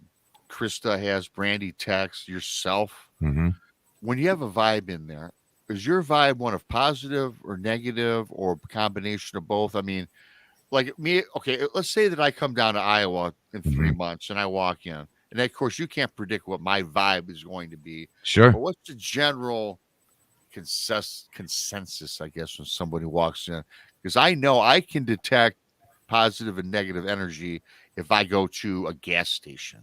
Krista has, Brandy text, yourself. Mm-hmm. When you have a vibe in there, is your vibe one of positive or negative or a combination of both? I mean, like me, okay, let's say that I come down to Iowa in 3 Mm-hmm. months and I walk in. And of course, you can't predict what my vibe is going to be. Sure. But what's the general consensus, I guess, when somebody walks in? Because I know I can detect positive and negative energy if I go to a gas station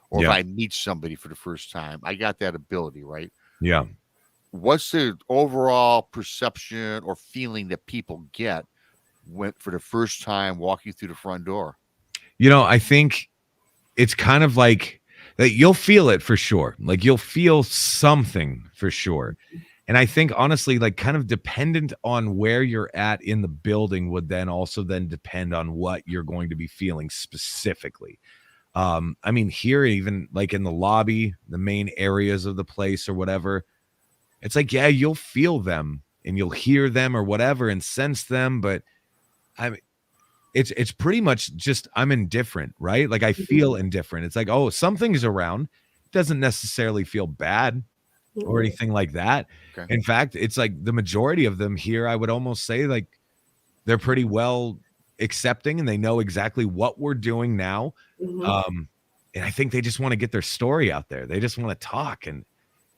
or if Yeah. I meet somebody for the first time. I got that ability, right? Yeah. What's the overall perception or feeling that people get when for the first time walking through the front door? I think it's kind of like that you'll feel it for sure. Like you'll feel something for sure. And I think honestly, like kind of dependent on where you're at in the building would then also then depend on what you're going to be feeling specifically. I mean, here, even like in the lobby, the main areas of the place or whatever, it's like, yeah, you'll feel them and you'll hear them or whatever and sense them. But I mean, it's pretty much just I'm indifferent, right? Like I feel indifferent. It's like, oh, something's around. It doesn't necessarily feel bad or anything like that. Okay. In fact, it's like the majority of them here, I would almost say like they're pretty well accepting and they know exactly what we're doing now. And I think they just want to get their story out there. They just want to talk and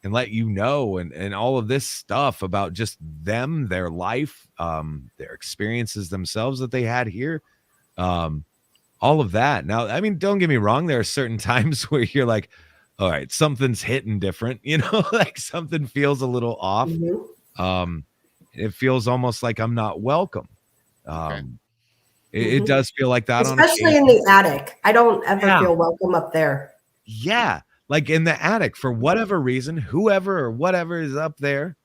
let you know and all of this stuff about just them, their life, their experiences themselves that they had here. All of that. Now, I mean, don't get me wrong. There are certain times where you're like, all right, something's hitting different, like something feels a little off. It feels almost like I'm not welcome. Okay. It does feel like that, especially in the attic. I don't ever feel welcome up there. Yeah, like in the attic, for whatever reason, whoever or whatever is up there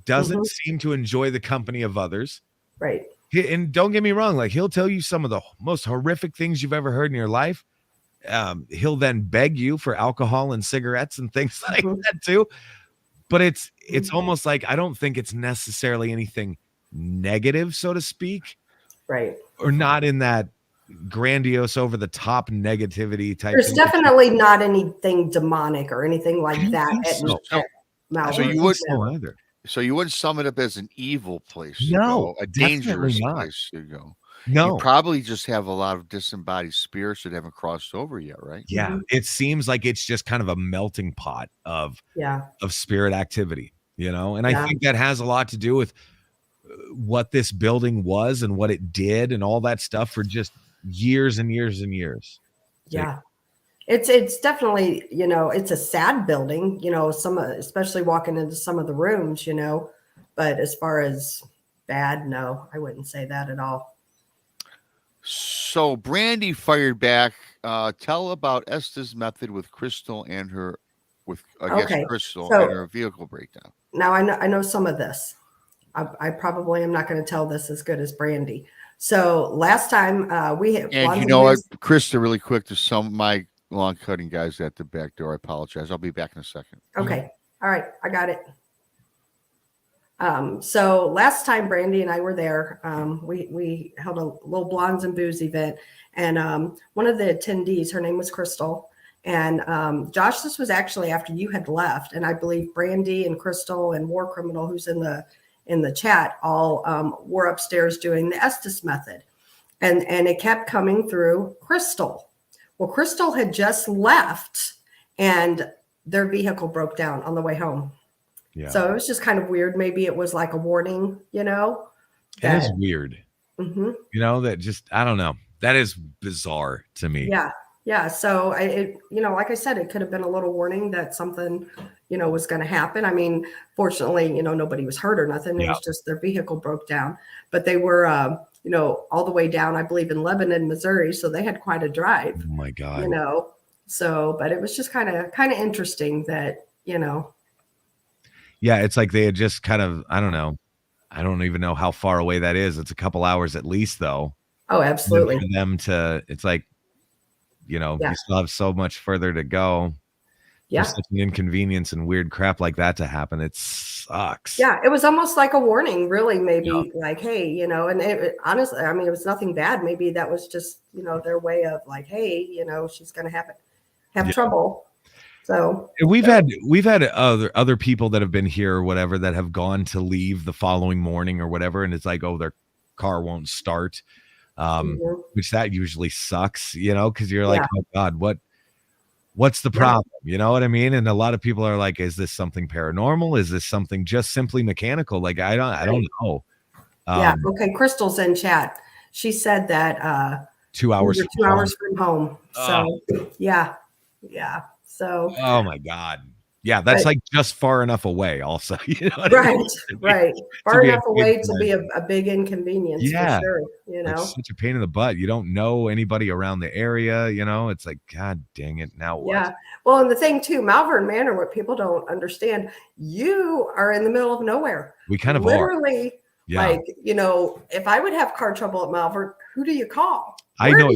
doesn't seem to enjoy the company of others. Right. And don't get me wrong, like he'll tell you some of the most horrific things you've ever heard in your life. He'll then beg you for alcohol and cigarettes and things like that too. But it's almost like I don't think it's necessarily anything negative, so to speak. Right. Or not in that grandiose over the top negativity type. There's definitely not anything demonic or anything like that at Malvern. So you wouldn't sum it up as an evil place to No, go, a dangerous place to go. No. You probably just have a lot of disembodied spirits that haven't crossed over yet, right? Yeah. It seems like it's just kind of a melting pot of spirit activity, and I think that has a lot to do with what this building was and what it did and all that stuff for just years and years and years. Yeah. It's definitely, it's a sad building, especially walking into some of the rooms, but as far as bad, no, I wouldn't say that at all. So Brandy fired back. Tell about Esther's method with Crystal and her, Crystal and her vehicle breakdown. Now I know some of this. I probably am not going to tell this as good as Brandy. So last time we had, and you know what, Krista, really quick, to some of my lawn cutting guys at the back door. I apologize. I'll be back in a second. Okay. All right. I got it. So last time Brandy and I were there, we held a little Blondes and Booze event, and one of the attendees, her name was Crystal, and Josh, this was actually after you had left, and I believe Brandy and Crystal and War Criminal, who's in the chat, all were upstairs doing the Estes method, and it kept coming through Crystal. Well, Crystal had just left, and their vehicle broke down on the way home. Yeah. So it was just kind of weird. Maybe it was like a warning, That is weird. That just, I don't know. That is bizarre to me. Yeah. Yeah. So like I said, it could have been a little warning that something, was going to happen. I mean, fortunately, nobody was hurt or nothing. It was just their vehicle broke down, but they were, all the way down, I believe, in Lebanon, Missouri. So they had quite a drive. Oh my God. So, but it was just kind of interesting that, Yeah, it's like they had just kind of, I don't know. I don't even know how far away that is. It's a couple hours at least, though. Oh, absolutely. For them to, it's like, you still have so much further to go. Yeah. For such an inconvenience and weird crap like that to happen. It sucks. Yeah, it was almost like a warning, really, maybe like, hey, you know, and honestly, I mean, it was nothing bad. Maybe that was just, you know, their way of like, hey, you know, she's going to have trouble. So we've had other people that have been here or whatever that have gone to leave the following morning or whatever, and it's like, oh, their car won't start, which that usually sucks, you know, because you're like, oh God, what's the problem? You know what I mean? And a lot of people are like, is this something paranormal? Is this something just simply mechanical? Like, I don't know. Okay. Crystal's in chat. She said that 2 hours, we 2 hours from home. So yeah. So oh my God. Yeah, that's like just far enough away also. You know what right, I mean? right. Far enough away to be a big inconvenience for sure. You know, it's such a pain in the butt. You don't know anybody around the area, you know, it's like, God dang it. Now what? Yeah. Well, and the thing too, Malvern Manor, what people don't understand, you are in the middle of nowhere. We kind of literally are. Yeah. Like, you know, if I would have car trouble at Malvern, who do you call? I know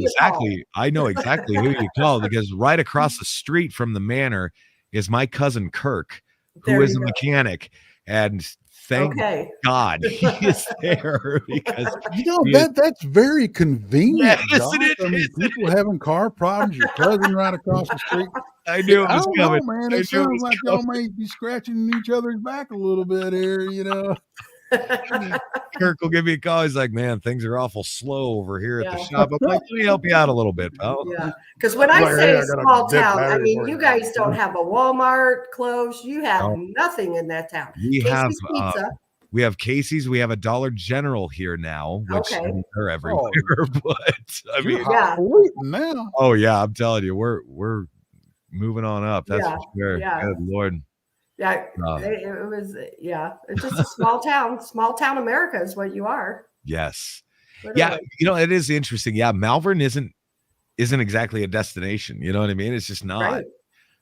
exactly who you call, because right across the street from the manor is my cousin Kirk, who is a mechanic, and thank God he is there, because you know that's very convenient. Yes, I mean, people having car problems, your cousin right across the street. I knew it was coming, man. It sounds like y'all may be scratching each other's back a little bit here, you know. Kirk will give me a call. He's like, man, things are awful slow over here at the shop. I'm like, let me help you out a little bit, pal. Yeah, because when I say small town, I mean, you guys don't have a Walmart close. You have nothing in that town. We have pizza. We have Casey's. We have a Dollar General here now, which they're everywhere. But I mean, now. Oh yeah, I'm telling you, we're moving on up. That's for sure. Yeah. Good Lord. Yeah, it was. Yeah, it's just a small town. Small town America is what you are. Yes. Literally. Yeah, you know, it is interesting. Yeah, Malvern isn't exactly a destination. You know what I mean? It's just not.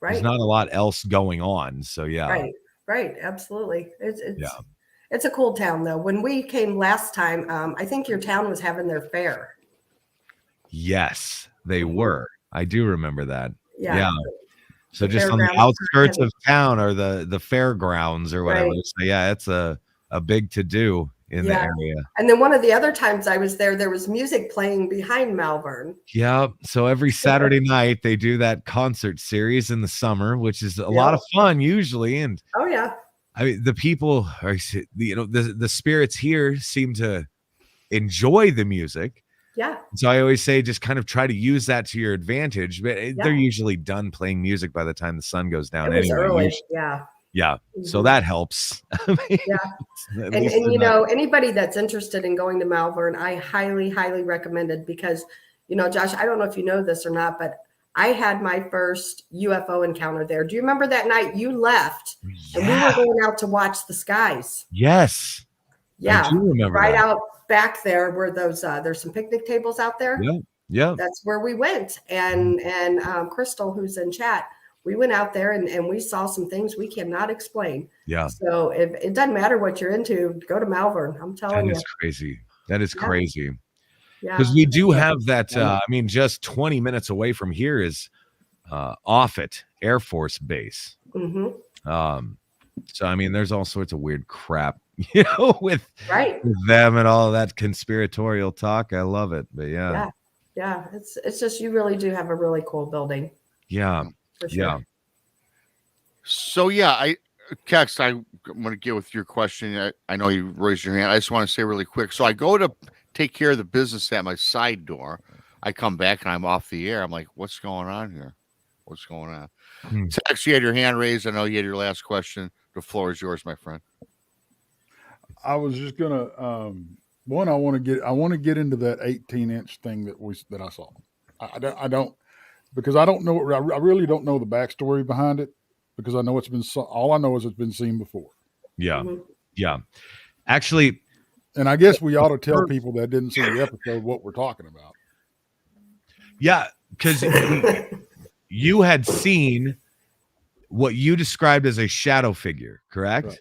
Right. There's not a lot else going on. So yeah. Right. Absolutely. It's a cool town though. When we came last time, I think your town was having their fair. Yes, they were. I do remember that. Yeah. So just on the outskirts of town, or the fairgrounds or whatever. Right. So yeah, it's a big to do in the area. And then one of the other times I was there was music playing behind Malvern. Yeah. So every Saturday night they do that concert series in the summer, which is a lot of fun usually. And I mean, the people are, you know, the spirits here seem to enjoy the music. Yeah. So I always say, just kind of try to use that to your advantage. But they're usually done playing music by the time the sun goes down. It was early. Usually. Yeah. Yeah. Mm-hmm. So that helps. I mean, and you know, anybody that's interested in going to Malvern, I highly, highly recommend it, because, you know, Josh, I don't know if you know this or not, but I had my first UFO encounter there. Do you remember that night you left and we were going out to watch the skies? Yes. Yeah. I do remember that. Out back there where those there's some picnic tables out there. Yeah. That's where we went. And Crystal, who's in chat, we went out there and we saw some things we cannot explain. Yeah. So if it doesn't matter what you're into, go to Malvern. I'm telling you. That is crazy. That is crazy. Yeah. Because we do have that. I mean, just 20 minutes away from here is Offutt Air Force Base. Mm-hmm. So I mean, there's all sorts of weird crap, you know, with them and all of that conspiratorial talk. I love it. But yeah. It's just, you really do have a really cool building. Yeah. For sure. Yeah. So Kex, I'm going to get with your question. I know you raised your hand. I just want to say really quick. So I go to take care of the business at my side door. I come back and I'm off the air. I'm like, what's going on here? What's going on? Tex, you had your hand raised. I know you had your last question. The floor is yours, my friend. I was just gonna I want to get into that 18-inch thing that I saw. I don't, because I don't know. I really don't know the backstory behind it, because I know all I know is it's been seen before. Yeah. Mm-hmm. Yeah. Actually, and I guess we ought to tell people that didn't see the episode what we're talking about. Yeah, because you had seen what you described as a shadow figure, correct? Right.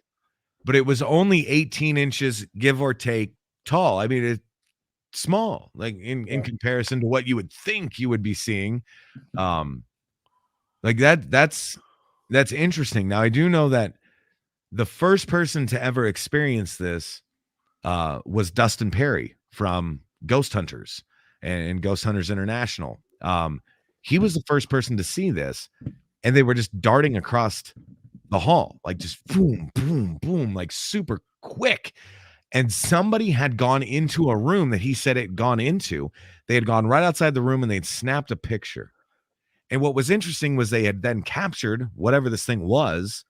But it was only 18 inches, give or take, tall. I mean, it's small, like in comparison to what you would think you would be seeing. Like that's that's interesting. Now I do know that the first person to ever experience this was Dustin Perry from Ghost Hunters and Ghost Hunters International. He was the first person to see this, and they were just darting across the hall, like just boom, boom, boom, like super quick. And somebody had gone into a room that he said it had gone into. They had gone right outside the room and they'd snapped a picture. And what was interesting was they had then captured whatever this thing was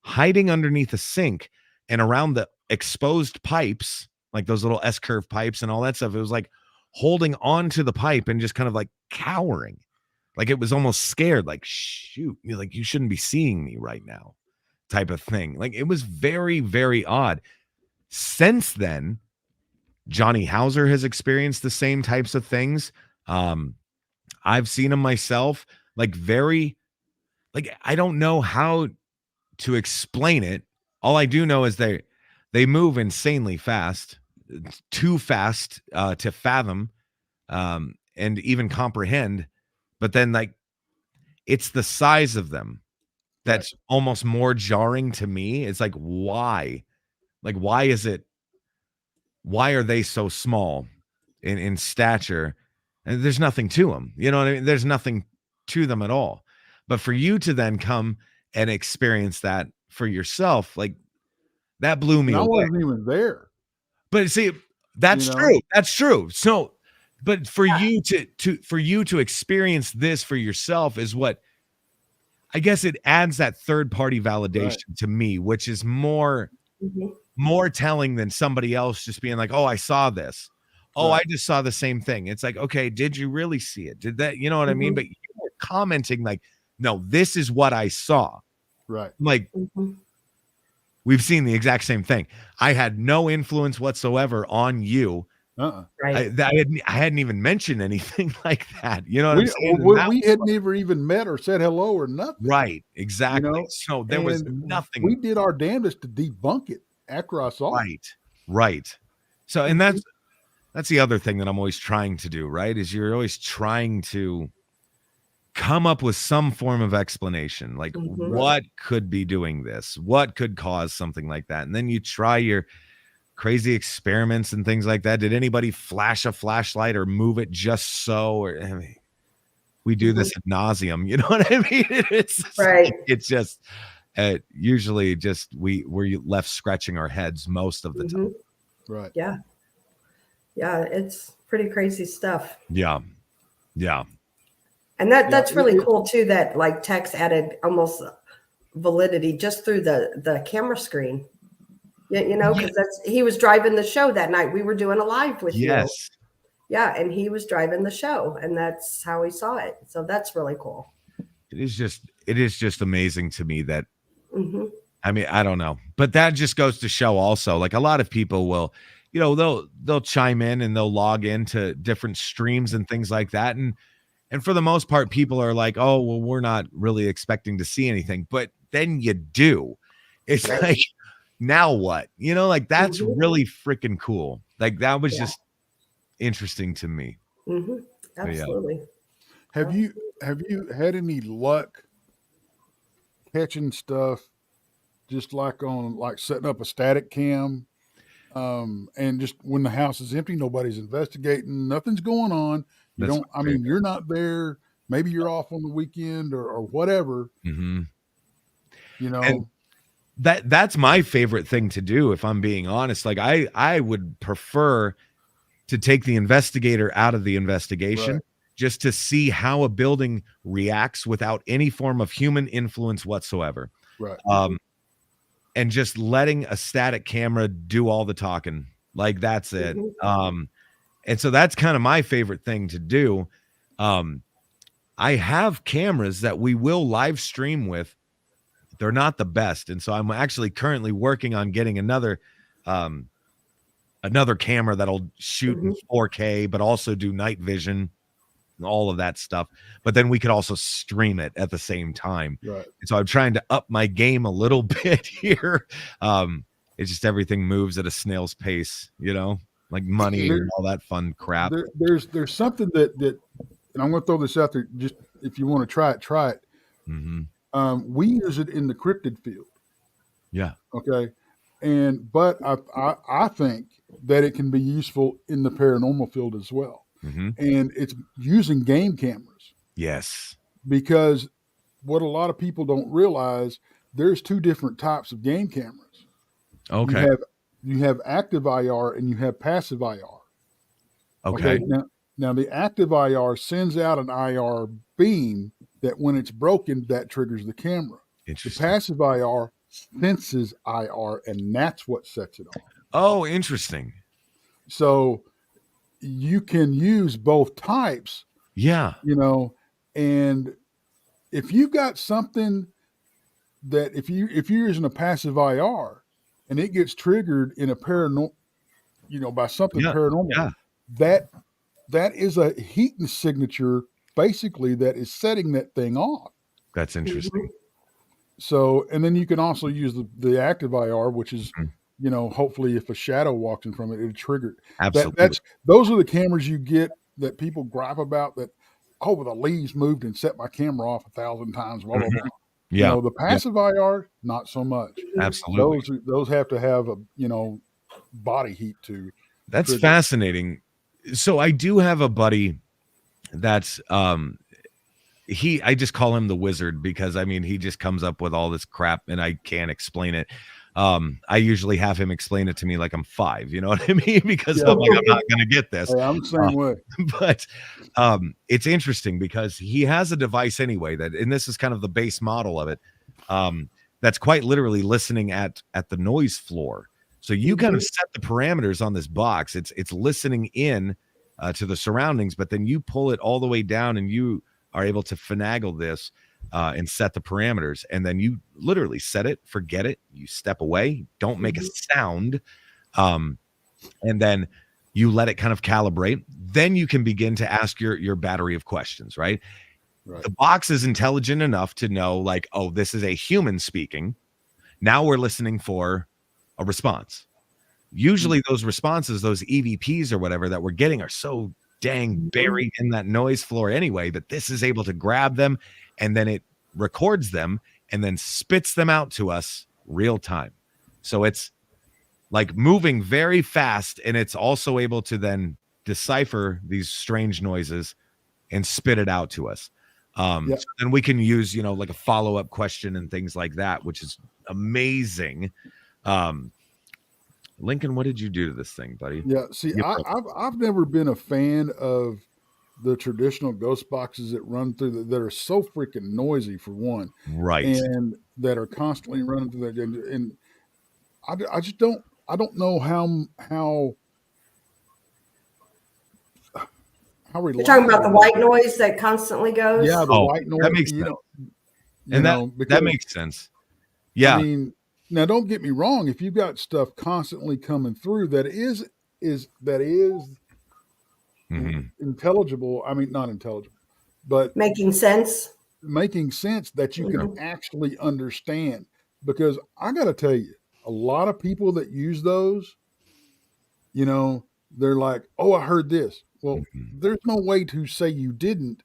hiding underneath a sink and around the exposed pipes, like those little S-curve pipes and all that stuff. It was like holding on to the pipe and just kind of like cowering. Like it was almost scared, like, shoot, like you shouldn't be seeing me right now type of thing. Like it was very, very odd. Since then, Johnny Hauser has experienced the same types of things. I've seen them myself, like very, like, I don't know how to explain it. All I do know is they move insanely fast, too fast to fathom and even comprehend. But then, like, it's the size of them that's almost more jarring to me. It's like, why? Like, why are they so small in stature? And there's nothing to them. You know what I mean? There's nothing to them at all. But for you to then come and experience that for yourself, like that blew me away. I wasn't even there. But see, that's true. That's true. So, but for you to experience this for yourself is what I guess it adds that third party validation to me, which is more telling than somebody else just being like, oh, I saw this. Oh, I just saw the same thing. It's like, okay, did you really see it? Did that, you know what I mean? But you were commenting like, no, this is what I saw. Right. Like, we've seen the exact same thing. I had no influence whatsoever on you. Right. I hadn't even mentioned anything like that. You know what I'm saying? We had never even met or said hello or nothing. Right. Exactly. So there was nothing. We did our damnedest to debunk it after I saw it. Right. So, and that's the other thing that I'm always trying to do, right? Is you're always trying to come up with some form of explanation, like what could be doing this? What could cause something like that? And then you try your crazy experiments and things like that. Did anybody flash a flashlight or move it just so? Or I mean, we do this ad nauseum, you know what I mean? It's it's just usually just we're left scratching our heads most of the time. Right. Yeah. Yeah, it's pretty crazy stuff. Yeah. And that's really cool too, that like Tex added almost validity just through the camera screen. You know, because he was driving the show that night. We were doing a live with you. Yes. Yeah, and he was driving the show, and that's how he saw it. So that's really cool. It is just amazing to me that I mean, I don't know. But that just goes to show also, like a lot of people will, you know, they'll chime in and they'll log into different streams and things like that. And for the most part, people are like, oh, well, we're not really expecting to see anything. But then you do. It's like, now what? You know, like that's really freaking cool. Like that was just interesting to me. Absolutely. Have you had any luck catching stuff just like on setting up a static cam? And just when the house is empty, nobody's investigating, nothing's going on. You're not there. Maybe you're off on the weekend or whatever. You know, and that's my favorite thing to do. If I'm being honest, like I would prefer to take the investigator out of the investigation just to see how a building reacts without any form of human influence whatsoever. Right. And just letting a static camera do all the talking. Like that's it. And so that's kind of my favorite thing to do. I have cameras that we will live stream with. They're not the best. And so I'm actually currently working on getting another camera that'll shoot in 4K, but also do night vision and all of that stuff. But then we could also stream it at the same time. Right. And so I'm trying to up my game a little bit here. It's just everything moves at a snail's pace, you know, like money and all that fun crap. There's something that, and I'm going to throw this out there, just if you want to try it. We use it in the cryptid field. Yeah. Okay. But I think that it can be useful in the paranormal field as well. Mm-hmm. And it's using game cameras. Yes. Because what a lot of people don't realize, there's two different types of game cameras. Okay. You have active IR and you have passive IR. Okay. Now the active IR sends out an IR beam that when it's broken, that triggers the camera. The passive IR senses IR, and that's what sets it off. Oh, interesting. So you can use both types. Yeah. And if you've got something that if you're using a passive IR and it gets triggered in a paranormal, by something paranormal, that is a heat signature basically that is setting that thing off. That's interesting. So, and then you can also use the active IR, which is, hopefully if a shadow walks in from it, it'll trigger it. Absolutely. Those are the cameras you get that people gripe about that, the leaves moved and set my camera off 1,000 times, blah, blah, blah. Yeah. The passive IR, not so much. Absolutely. Those have to have a, body heat to. That's trigger. Fascinating. So I do have a buddy that's, I just call him the wizard because he just comes up with all this crap and I can't explain it. I usually have him explain it to me like I'm 5, you know what I mean? Because I'm like, I'm not going to get this. Hey, I'm the same way. But it's interesting because he has a device anyway and this is kind of the base model of it. That's quite literally listening at the noise floor. So you kind of set the parameters on this box. It's listening in to the surroundings, but then you pull it all the way down and you are able to finagle this and set the parameters. And then you literally set it, forget it. You step away, don't make a sound. And then you let it kind of calibrate. Then you can begin to ask your battery of questions, right? The box is intelligent enough to know like, oh, this is a human speaking. Now we're listening for a response. Usually those responses, those EVPs or whatever that we're getting are so dang buried in that noise floor anyway, that this is able to grab them and then it records them and then spits them out to us real time. So it's like moving very fast and it's also able to then decipher these strange noises and spit it out to us. So then we can use, like a follow-up question and things like that, which is amazing. Lincoln, what did you do to this thing, buddy? Yeah, see, I've never been a fan of the traditional ghost boxes that run through that are so freaking noisy for one, right? And that are constantly running through that. And I just don't know how You're talking about the white noise that constantly goes. Yeah, the white noise. That makes sense. That makes sense. Yeah. Now, don't get me wrong. If you've got stuff constantly coming through that is intelligible. Not intelligible, but making sense that you can actually understand. Because I got to tell you, a lot of people that use those, they're like, "Oh, I heard this." Well, there's no way to say you didn't,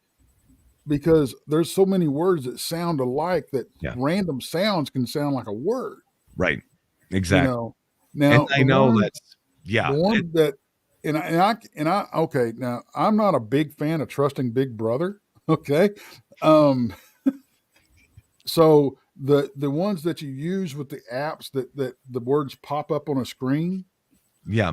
because there's so many words that sound alike that random sounds can sound like a word. Right. Exactly. Now and I know that's the one that and I okay, now I'm not a big fan of trusting Big Brother. Okay. So the ones that you use with the apps that the words pop up on a screen. Yeah.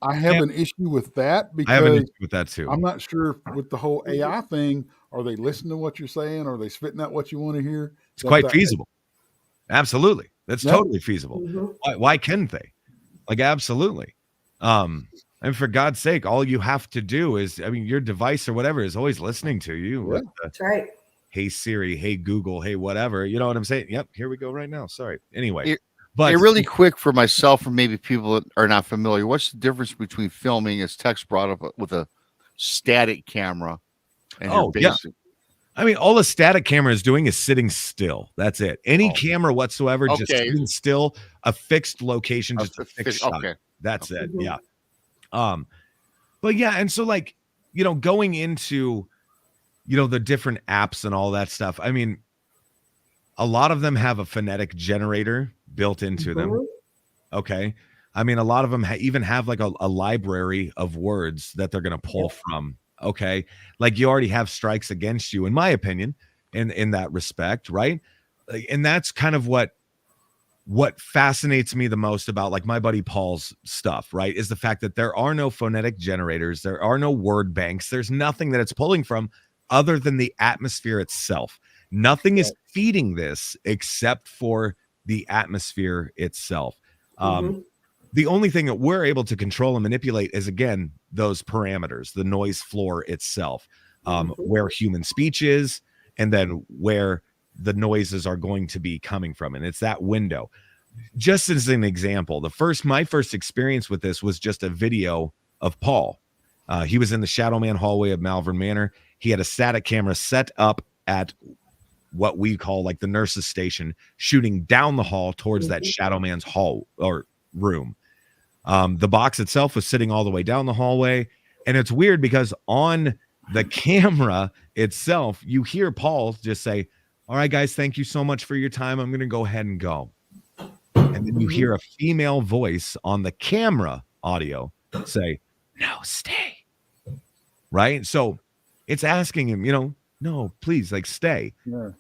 I have an issue with that because I have an issue with that too. I'm not sure with the whole AI thing, are they listening to what you're saying? Are they spitting out what you want to hear? It's quite feasible. Absolutely. That's totally feasible. Why can't they? Like, absolutely. And for God's sake, all you have to do is, your device or whatever is always listening to you. Yeah. That's right. Hey Siri, hey Google, hey whatever. You know what I'm saying? Yep. Here we go right now. Sorry. Anyway. But really quick for myself, or maybe people that are not familiar, what's the difference between filming, as Tex brought up, with a static camera and your basic? All a static camera is doing is sitting still. That's it. Any camera whatsoever, just sitting still, a fixed location, just a fixed shot. Okay. That's it. Yeah. But yeah, and so going into, the different apps and all that stuff. a lot of them have a phonetic generator built into them. Okay. I mean, a lot of them even have like a library of words that they're going to pull from. Okay. Like you already have strikes against you, in my opinion, in that respect. Right. And that's kind of what fascinates me the most about like my buddy Paul's stuff, right, is the fact that there are no phonetic generators. There are no word banks. There's nothing that it's pulling from other than the atmosphere itself. Nothing is feeding this except for the atmosphere itself. The only thing that we're able to control and manipulate is, again, those parameters, the noise floor itself, where human speech is, and then where the noises are going to be coming from. And it's that window. Just as an example, my first experience with this was just a video of Paul. He was in the Shadow Man hallway of Malvern Manor. He had a static camera set up at what we call like the nurse's station, shooting down the hall towards that Shadow Man's hall or room. The box itself was sitting all the way down the hallway. And it's weird because on the camera itself, you hear Paul just say, "All right, guys, thank you so much for your time. I'm going to go ahead and go." And then you hear a female voice on the camera audio say, "No, stay." Right? So it's asking him, no, please, like, stay. Yeah.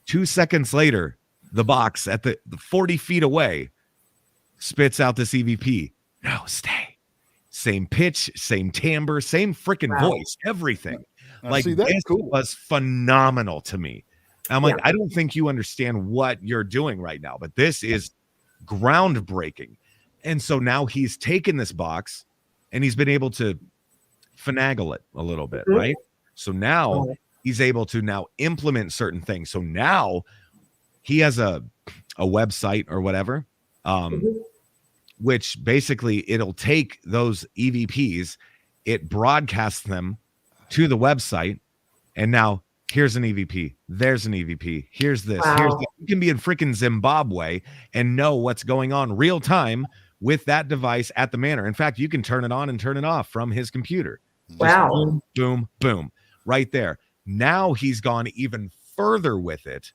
2 seconds later, the box at the 40 feet away spits out this EVP. "No, stay." Same pitch, same timbre, same freaking voice, everything. Like, see, that's this cool. was phenomenal to me. I'm like, I don't think you understand what you're doing right now, but this is groundbreaking. And so now he's taken this box and he's been able to finagle it a little bit, right? So now he's able to now implement certain things. So now he has a website or whatever, which basically it'll take those EVPs, it broadcasts them to the website, and now here's an EVP, there's an EVP, here's this, here's that. You can be in freaking Zimbabwe and know what's going on real time with that device at the manor. In fact, you can turn it on and turn it off from his computer. Just boom, boom, boom, right there. Now he's gone even further with it,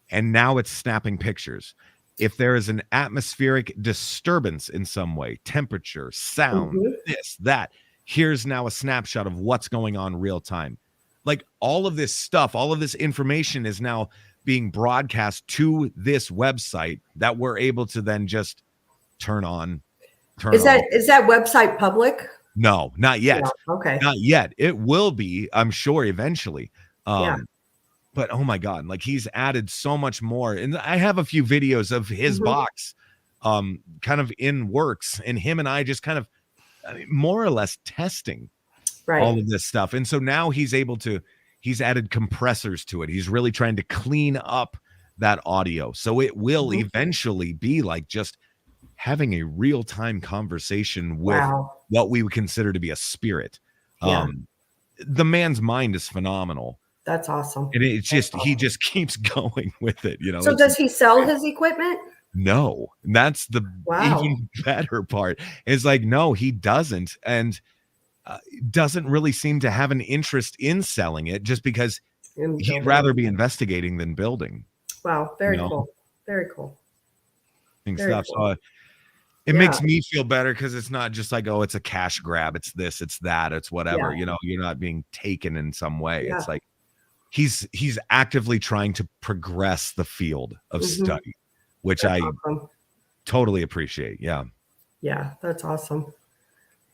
and now it's snapping pictures. If there is an atmospheric disturbance in some way, temperature, sound, this, that, here's now a snapshot of what's going on real time. Like, all of this stuff, all of this information is now being broadcast to this website that we're able to then just turn on. Is that website public? No, not yet. Yeah, okay. Not yet. It will be, I'm sure, eventually. But oh my God, like, he's added so much more. And I have a few videos of his box kind of in works, and him and I just kind of more or less testing all of this stuff. And so now he's added compressors to it. He's really trying to clean up that audio. So it will eventually be like just having a real-time conversation with what we would consider to be a spirit. The man's mind is phenomenal. That's awesome. And it's just, he just keeps going with it, So does he sell his equipment? No, that's the even better part. Is like, no, he doesn't. And doesn't really seem to have an interest in selling it, just because he'd rather be investigating than building. Wow. Very cool. Very cool. Stuff. Cool. So it makes me feel better, because it's not just like, oh, it's a cash grab. It's this, it's that, it's whatever. You're not being taken in some way. It's like he's actively trying to progress the field of study, which that's awesome. Totally appreciate. Yeah, that's awesome.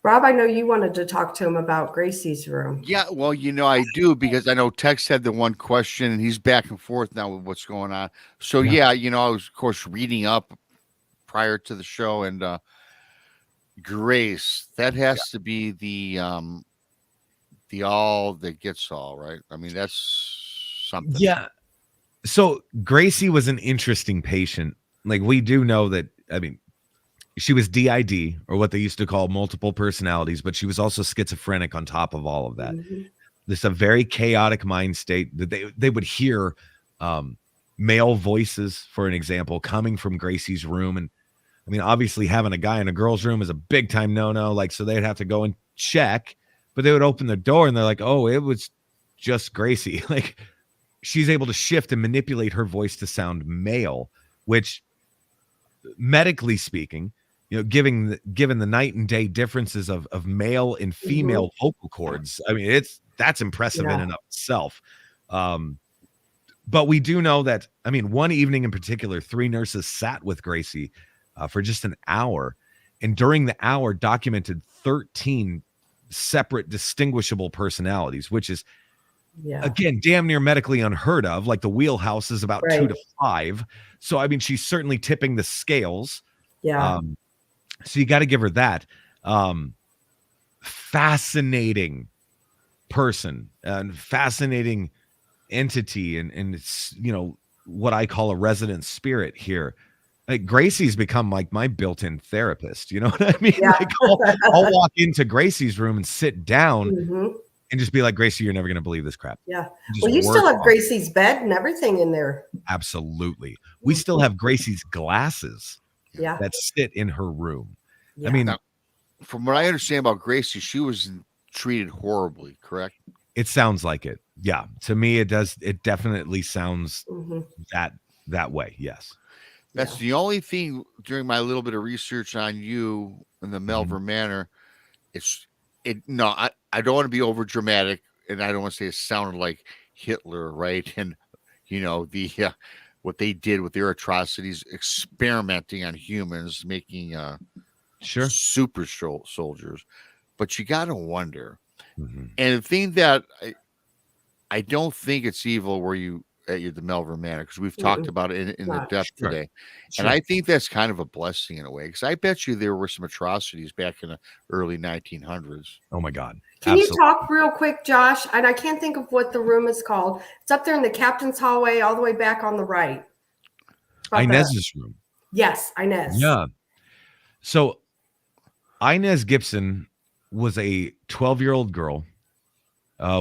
Rob, I know you wanted to talk to him about Gracie's room. Yeah, well, I do, because I know Tex had the one question, and he's back and forth now with what's going on. So I was, of course, reading up prior to the show, and Grace, that has to be the all that gets all, right? I mean, that's something. Yeah. So Gracie was an interesting patient. Like, we do know that, I mean, she was DID, or what they used to call multiple personalities, but she was also schizophrenic on top of all of that. This a very chaotic mind state that they would hear male voices, for an example, coming from Gracie's room. And I mean, obviously having a guy in a girl's room is a big time no-no. Like, so they'd have to go and check, but they would open the door and they're like, oh, it was just Gracie. Like, she's able to shift and manipulate her voice to sound male, which medically speaking, given the night and day differences of male and female vocal cords, I mean, that's impressive in and of itself. But we do know that, I mean, one evening in particular, 3 nurses sat with Gracie for just an hour, and during the hour documented 13 separate distinguishable personalities, which is again damn near medically unheard of. Like the wheelhouse is about 2 to 5, so I mean she's certainly tipping the scales. So you got to give her that. Fascinating person and fascinating entity, and it's what I call a resident spirit here. Like Gracie's become like my built-in therapist. You know what I mean? Like I'll walk into Gracie's room and sit down and just be like, Gracie, you're never going to believe this crap. Yeah. Well, you still have Gracie's bed and everything in there. Absolutely. We still have Gracie's glasses that sit in her room. I mean, now, from what I understand about Gracie, she was treated horribly, correct? It sounds like it. Yeah. To me, it does. It definitely sounds that way. Yes. That's the only thing during my little bit of research on you and the Malvern Manor. I don't want to be over dramatic, and I don't want to say it sounded like Hitler, right? And the what they did with their atrocities, experimenting on humans, making super soldiers. But you got to wonder, and the thing that I don't think it's evil where you at the Malvern Manor, because we've talked about it in the depth today. And I think that's kind of a blessing in a way, because I bet you there were some atrocities back in the early 1900s. Oh my God. Can you talk real quick, Josh? And I can't think of what the room is called. It's up there in the captain's hallway, all the way back on the right. Inez's room. Yes, Inez. Yeah. So Inez Gibson was a 12-year-old girl.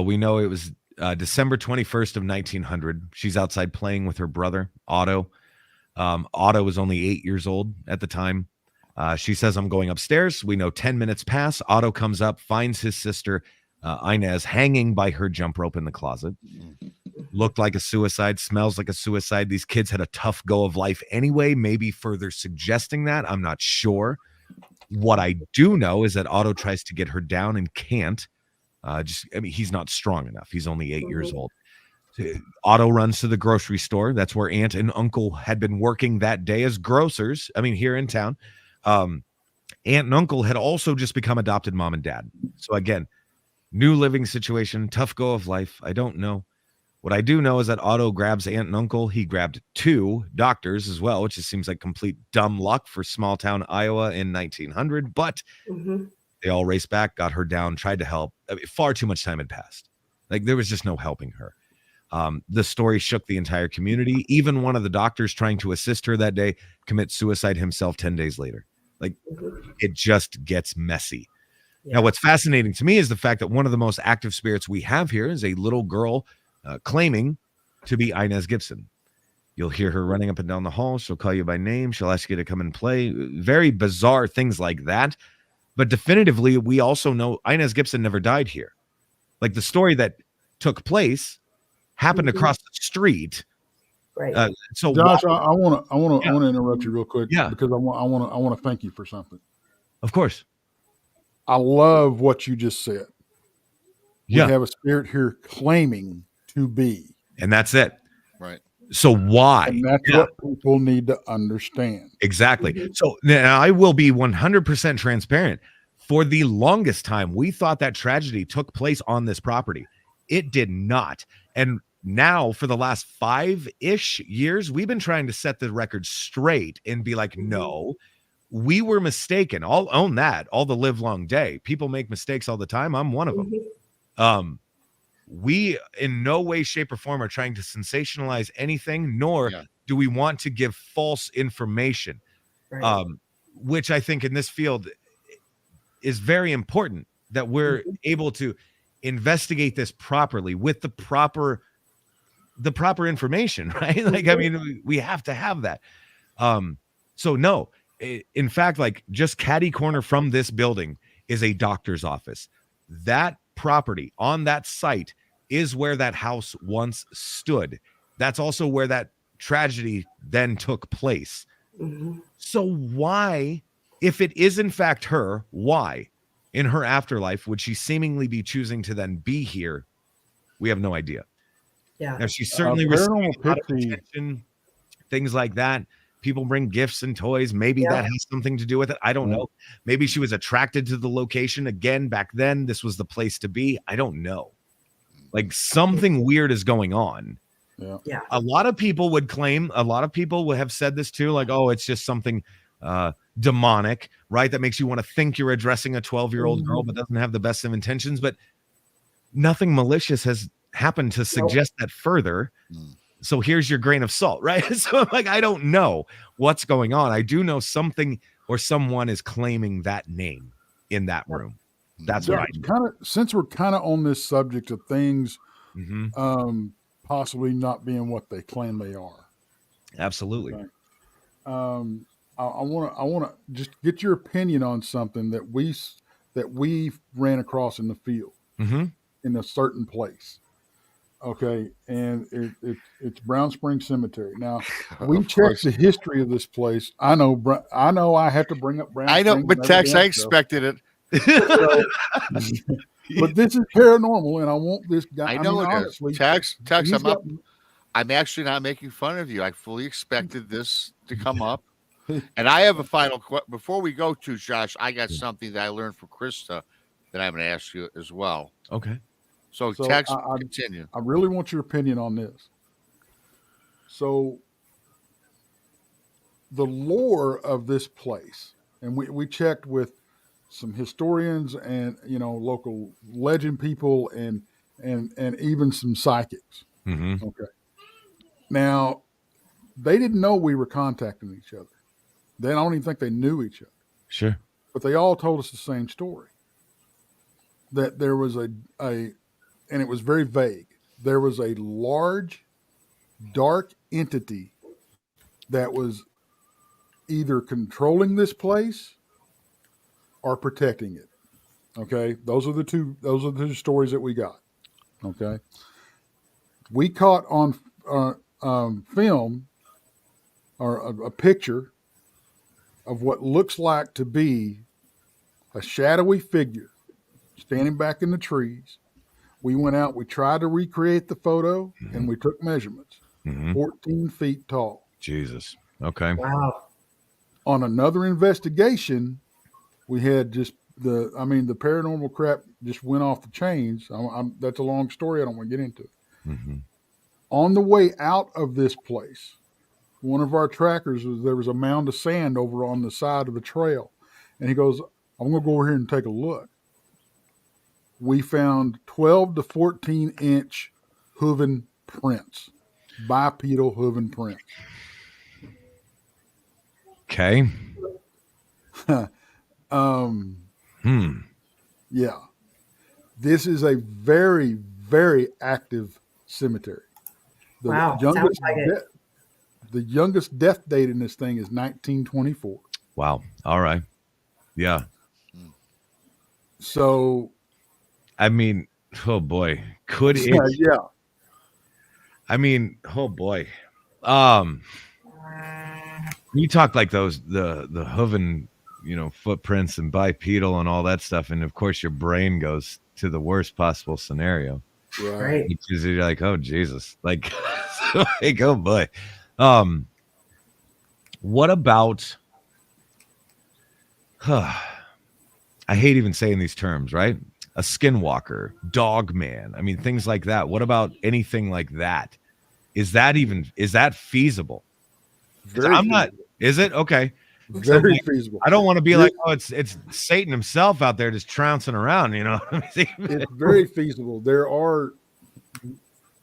We know it was December 21st of 1900. She's outside playing with her brother, Otto. Otto was only 8 years old at the time. She says, I'm going upstairs. We know 10 minutes pass. Otto comes up, finds his sister, Inez, hanging by her jump rope in the closet. Looked like a suicide, smells like a suicide. These kids had a tough go of life anyway, maybe further suggesting that. I'm not sure. What I do know is that Otto tries to get her down and can't. He's not strong enough. He's only 8 years old. Otto runs to the grocery store. That's where Aunt and Uncle had been working that day as grocers. Here in town. Aunt and Uncle had also just become adopted mom and dad. So again, new living situation, tough go of life. I don't know. What I do know is that Otto grabs Aunt and Uncle. He grabbed 2 doctors as well, which just seems like complete dumb luck for small town Iowa in 1900. But they all raced back, got her down, tried to help. Far too much time had passed. Like there was just no helping her. The story shook the entire community. Even one of the doctors trying to assist her that day commits suicide himself 10 days later. Like it just gets messy. Now, what's fascinating to me is the fact that one of the most active spirits we have here is a little girl claiming to be Inez Gibson. You'll hear her running up and down the hall. She'll call you by name. She'll ask you to come and play. Very bizarre things like that. But definitively, we also know Inez Gibson never died here. Like the story that took place happened across the street. Right. So Josh, I want to interrupt you real quick. Yeah. Because I want to thank you for something. Of course. I love what you just said. We have a spirit here claiming to be. And that's it. Right. So why? And that's what people need to understand. Exactly. So now I will be 100% transparent. For the longest time, we thought that tragedy took place on this property. It did not. And now for the last 5-ish years, we've been trying to set the record straight and be like, no, we were mistaken. I'll own that all the live long day. People make mistakes all the time. I'm one of them. We in no way, shape, or form are trying to sensationalize anything, nor do we want to give false information, which I think in this field is very important, that we're able to investigate this properly with the proper information, right? Like, I mean, we have to have that. So no, in fact, like just catty corner from this building is a doctor's office. That property on that site is where that house once stood. That's also where that tragedy then took place. Mm-hmm. So why, if it is in fact her, why in her afterlife would she seemingly be choosing to then be here? We have no idea. Yeah. Now, she's certainly receiving Paranormal a lot of Pixie. attention, things like that. People bring gifts and toys. Maybe that has something to do with it. I don't know. Maybe she was attracted to the location again back then. This was the place to be. I don't know. Like something weird is going on. Yeah. A lot of people would claim, a lot of people would have said this too, like, oh, it's just something demonic, right? That makes you want to think you're addressing a 12-year-old girl, but doesn't have the best of intentions. But nothing malicious has happened to suggest that further. So here's your grain of salt, right? So I'm like, I don't know what's going on. I do know something or someone is claiming that name in that room. That's what I do. Kind of, since we're kind of on this subject of things possibly not being what they claim they are. Absolutely. Okay. I want to just get your opinion on something that we ran across in the field in a certain place. Okay, and it's Brown Spring Cemetery. Now we checked the history of this place. I know I have to bring up Brown. I know, Spring but Tex, I expected it. But this is paranormal, and I want this guy. I know honestly, Tex, I'm actually not making fun of you. I fully expected this to come up. And I have a final question. Before we go to Josh, I got something that I learned from Krista that I'm going to ask you as well. Okay. So Tex, continue. I really want your opinion on this. So the lore of this place, and we checked with some historians and local legend people and even some psychics. Okay. Now they didn't know we were contacting each other. They don't even think they knew each other. Sure. But they all told us the same story. That there was and it was very vague. There was a large, dark entity that was either controlling this place or protecting it. Okay, those are the two stories that we got. Okay, we caught on film or a picture of what looks like to be a shadowy figure standing back in the trees. We went out, we tried to recreate the photo, and we took measurements. 14 feet tall. Jesus. Okay. Wow. On another investigation, we had just the paranormal crap just went off the chains. That's a long story. I don't want to get into it. On the way out of this place, one of our trackers there was a mound of sand over on the side of the trail. And he goes, I'm going to go over here and take a look. We found 12 to 14 inch hooven prints, bipedal hooven prints. Okay. Yeah. This is a very, very active cemetery. Wow. Sounds like it. The youngest death date in this thing is 1924. Wow. All right. Yeah. So, I mean, oh boy, could it? Yeah. I mean, oh boy. You talk like those the hooven, footprints and bipedal and all that stuff, and of course your brain goes to the worst possible scenario. Right. Because you're like, oh Jesus, like, like oh boy. What about? I hate even saying these terms, right? A skinwalker, dog man. I mean, things like that. What about anything like that? Is that feasible? I'm not. Is it okay? Very feasible. I don't want to be like, oh, it's Satan himself out there just trouncing around. It's very feasible.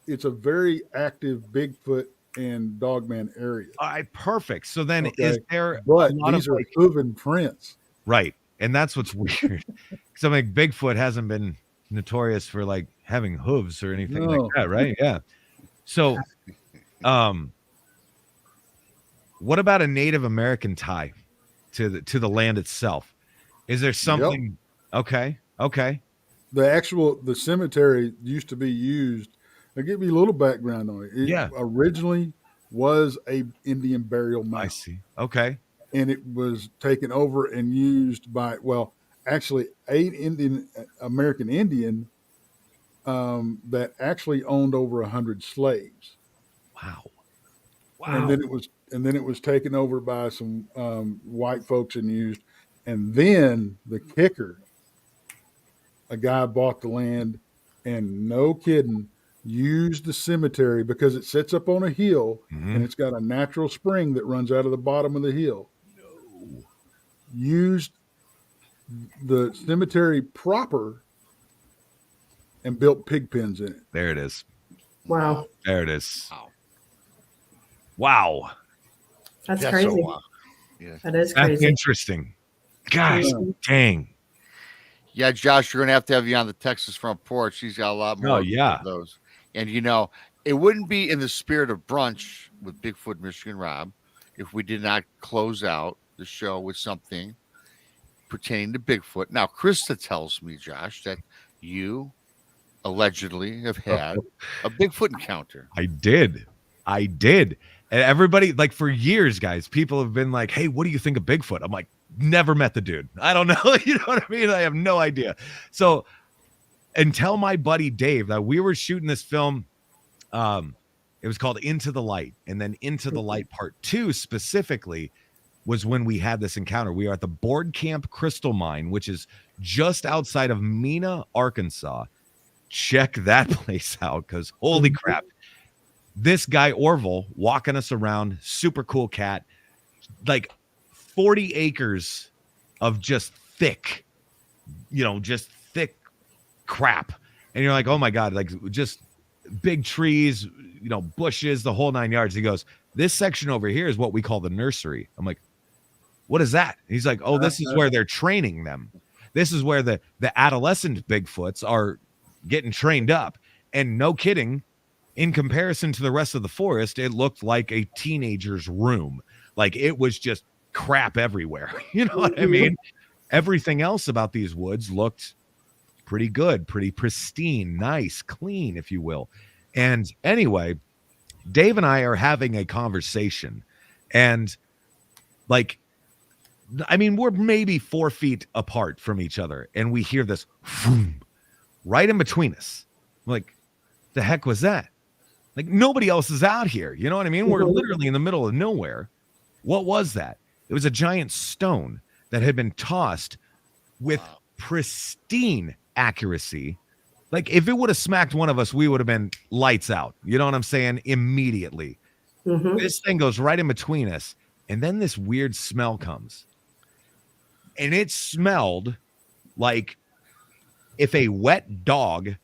It's a very active Bigfoot and Dogman area. All right, perfect. So then, is there? But these are hooven prints, right? And that's what's weird. Because I mean, Bigfoot hasn't been notorious for like having hooves or anything like that, right? Yeah. So, what about a Native American tie to the land itself? Is there something? Yep. Okay. the cemetery used to be used. I'll give you a little background on it. It originally was a Indian burial mound. I see. Okay. And it was taken over and used by, actually, American Indian that actually owned over 100 slaves. Wow. And then it was taken over by some white folks and used. And then the kicker, a guy bought the land and, no kidding, used the cemetery because it sits up on a hill and it's got a natural spring that runs out of the bottom of the hill. Used the cemetery proper and built pig pens in it. There it is. Wow. There it is. Wow. That's crazy. So wild. Yeah. That is That's crazy. interesting. Gosh, dang. Yeah, Josh, you're gonna have to have you on the Texas front porch. He's got a lot more of those. And it wouldn't be in the spirit of brunch with Bigfoot Michigan Rob if we did not close out the show with something pertaining to Bigfoot. Now, Krista tells me, Josh, that you allegedly have had a Bigfoot encounter. I did. And everybody, like, for years, guys, people have been like, hey, what do you think of Bigfoot? I'm like, never met the dude. I don't know. You know what I mean? I have no idea. So until my buddy Dave, that we were shooting this film, it was called Into the Light. And then Into the Light Part 2 specifically was when we had this encounter. We are at the Board Camp Crystal Mine, which is just outside of Mena, Arkansas. Check that place out, because holy crap. This guy Orville walking us around, super cool cat, like 40 acres of just thick crap. And you're like, oh my God, like just big trees, bushes, the whole 9 yards. He goes, this section over here is what we call the nursery. I'm like, what is that? He's like, oh, this is where they're training them. This is where the adolescent Bigfoots are getting trained up. And no kidding, in comparison to the rest of the forest, it looked like a teenager's room. Like it was just crap everywhere. You know what I mean? Everything else about these woods looked pretty good, pretty pristine, nice, clean, if you will. And anyway, Dave and I are having a conversation, and like, I mean, we're maybe 4 feet apart from each other, and we hear this vroom, right in between us. I'm like, the heck was that? Like, nobody else is out here. You know what I mean? We're literally in the middle of nowhere. What was that? It was a giant stone that had been tossed with pristine accuracy. Like, if it would have smacked one of us, we would have been lights out. You know what I'm saying? Immediately. This thing goes right in between us. And then this weird smell comes. And it smelled like if a wet dog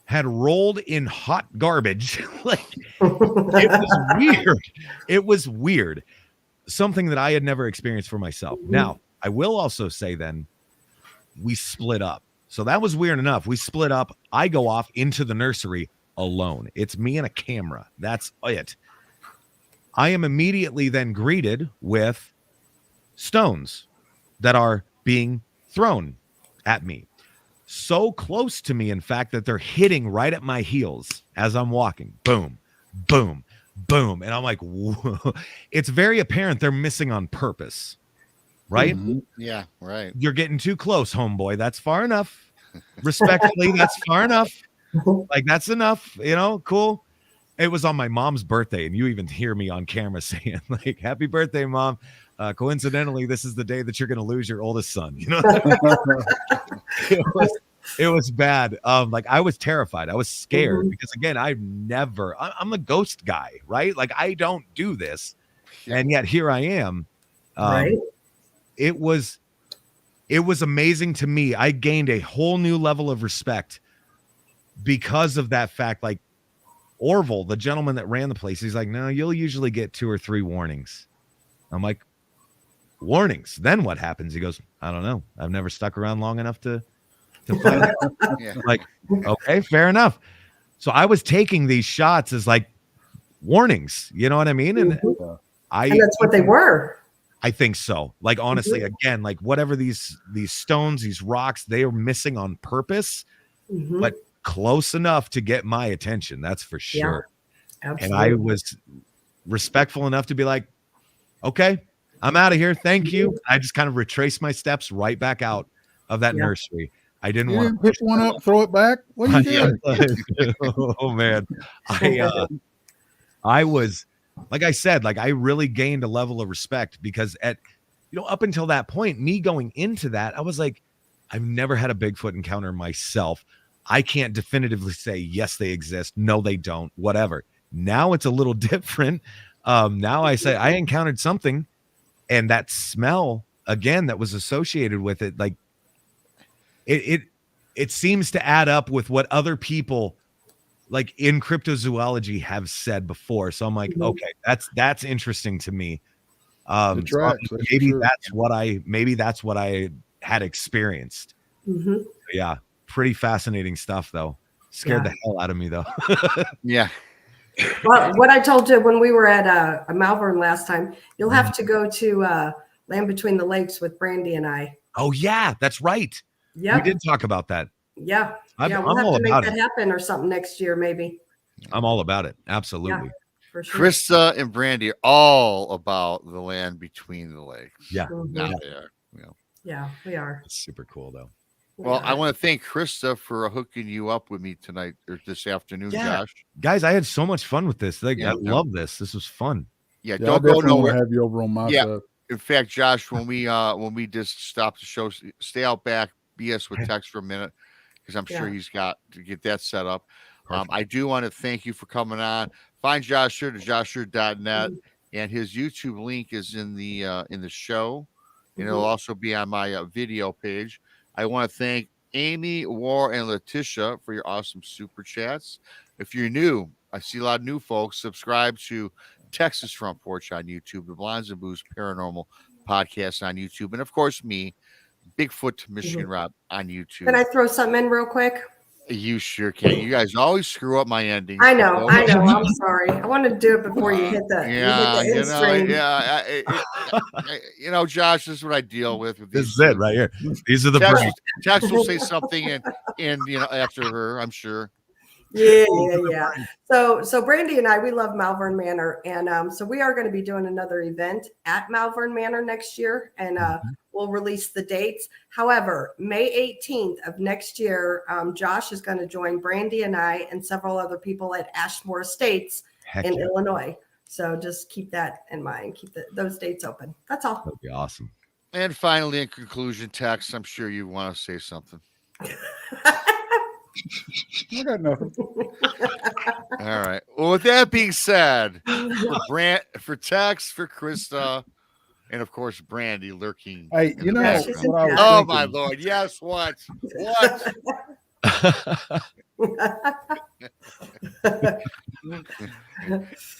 had rolled in hot garbage. Like, it was weird. It was weird. Something that I had never experienced for myself. Now, I will also say then, we split up. So that was weird enough. We split up. I go off into the nursery alone. It's me and a camera. That's it. I am immediately then greeted with stones that are being thrown at me. So close to me, in fact, that they're hitting right at my heels as I'm walking. Boom, boom, boom. And I'm like, whoa. It's very apparent they're missing on purpose, right? Yeah, right. You're getting too close, homeboy. That's far enough. Respectfully, that's far enough. Like, that's enough, cool. It was on my mom's birthday, and you even hear me on camera saying, like, happy birthday, Mom. Coincidentally, this is the day that you're going to lose your oldest son. It was bad. Like, I was terrified. I was scared because, again, I'm the ghost guy, right? Like, I don't do this. And yet here I am. Right. It was amazing to me. I gained a whole new level of respect because of that fact. Like, Orville, the gentleman that ran the place, he's like, no, you'll usually get 2 or 3 warnings. I'm like, warnings? Then what happens? He goes, I don't know. I've never stuck around long enough to find out. Yeah. Like, okay, fair enough. So I was taking these shots as like warnings. You know what I mean? And and that's what they were. I think so. Like, honestly, again, like whatever these stones, these rocks, they are missing on purpose. but close enough to get my attention. That's for sure. Yeah, and I was respectful enough to be like, okay, I'm out of here. Thank you. I just kind of retraced my steps right back out of that nursery. I didn't want to pick one up, throw it back. What are you doing? Oh man. I was, like I said, like I really gained a level of respect because up until that point, me going into that, I was like, I've never had a Bigfoot encounter myself. I can't definitively say, yes, they exist. No, they don't, whatever. Now it's a little different. Now I say I encountered something, and that smell again that was associated with it, like it seems to add up with what other people like in cryptozoology have said before. So I'm like, okay, that's interesting to me. So maybe that's what I had experienced. Yeah, pretty fascinating stuff though. Scared the hell out of me though. Yeah. Well, what I told you when we were at Malvern last time, you'll have to go to Land Between the Lakes with Brandy and I. Oh yeah, that's right. Yeah, we did talk about that. Yeah, we'll have to make that happen or something next year, maybe. I'm all about it. Absolutely. Yeah, for sure. Krista and Brandy are all about the land between the lakes. Yeah, now they are. Yeah, we are. It's super cool though. Well, I want to thank Krista for hooking you up with me tonight or this afternoon, Josh. Guys, I had so much fun with this. I love this. This was fun. Yeah, don't go nowhere. Have you over on my side. In fact, Josh, when we just stop the show, stay out back, BS with Tex for a minute, because I'm sure he's got to get that set up. I do want to thank you for coming on. Find Josh Hurd at joshhurd.net, and his YouTube link is in the show, and it'll also be on my video page. I want to thank Amy, War, and Letitia for your awesome super chats. If you're new, I see a lot of new folks. Subscribe to Texas Front Porch on YouTube, the Blondes and Booze Paranormal Podcast on YouTube, and of course me, Bigfoot Michigan Rob on YouTube. Can I throw something in real quick? You sure can. You guys always screw up my endings. I know. I'm sorry. I want to do it before you hit the Josh, this is what I deal with. This is it right here. These are the breaks. Tex will say something and after her, I'm sure. Yeah. So Brandy and I, we love Malvern Manor, and so we are going to be doing another event at Malvern Manor next year, and we'll release the dates. However, May 18th of next year, Josh is going to join Brandy and I and several other people at Ashmore Estates in Illinois. So just keep that in mind. Keep those dates open. That's all. That'd be awesome. And finally, in conclusion, Tex, I'm sure you want to say something. I got nothing. All right. Well, with that being said, for Tex, for Krista, and of course Brandy lurking. Hey, what I was thinking. My Lord! Yes, what?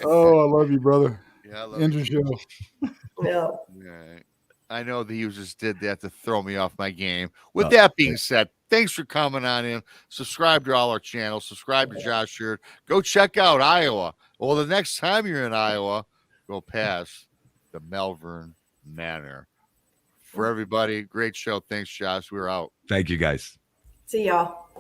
Oh, I love you, brother. Yeah, I love End your show. Yeah. Right. I know the users did that to throw me off my game. With that being said, thanks for coming on in. Subscribe to all our channels. Subscribe to Josh Hurd. Go check out Iowa. Well, the next time you're in Iowa, go past the Malvern Manor. For everybody, great show. Thanks, Josh. We're out. Thank you, guys. See y'all.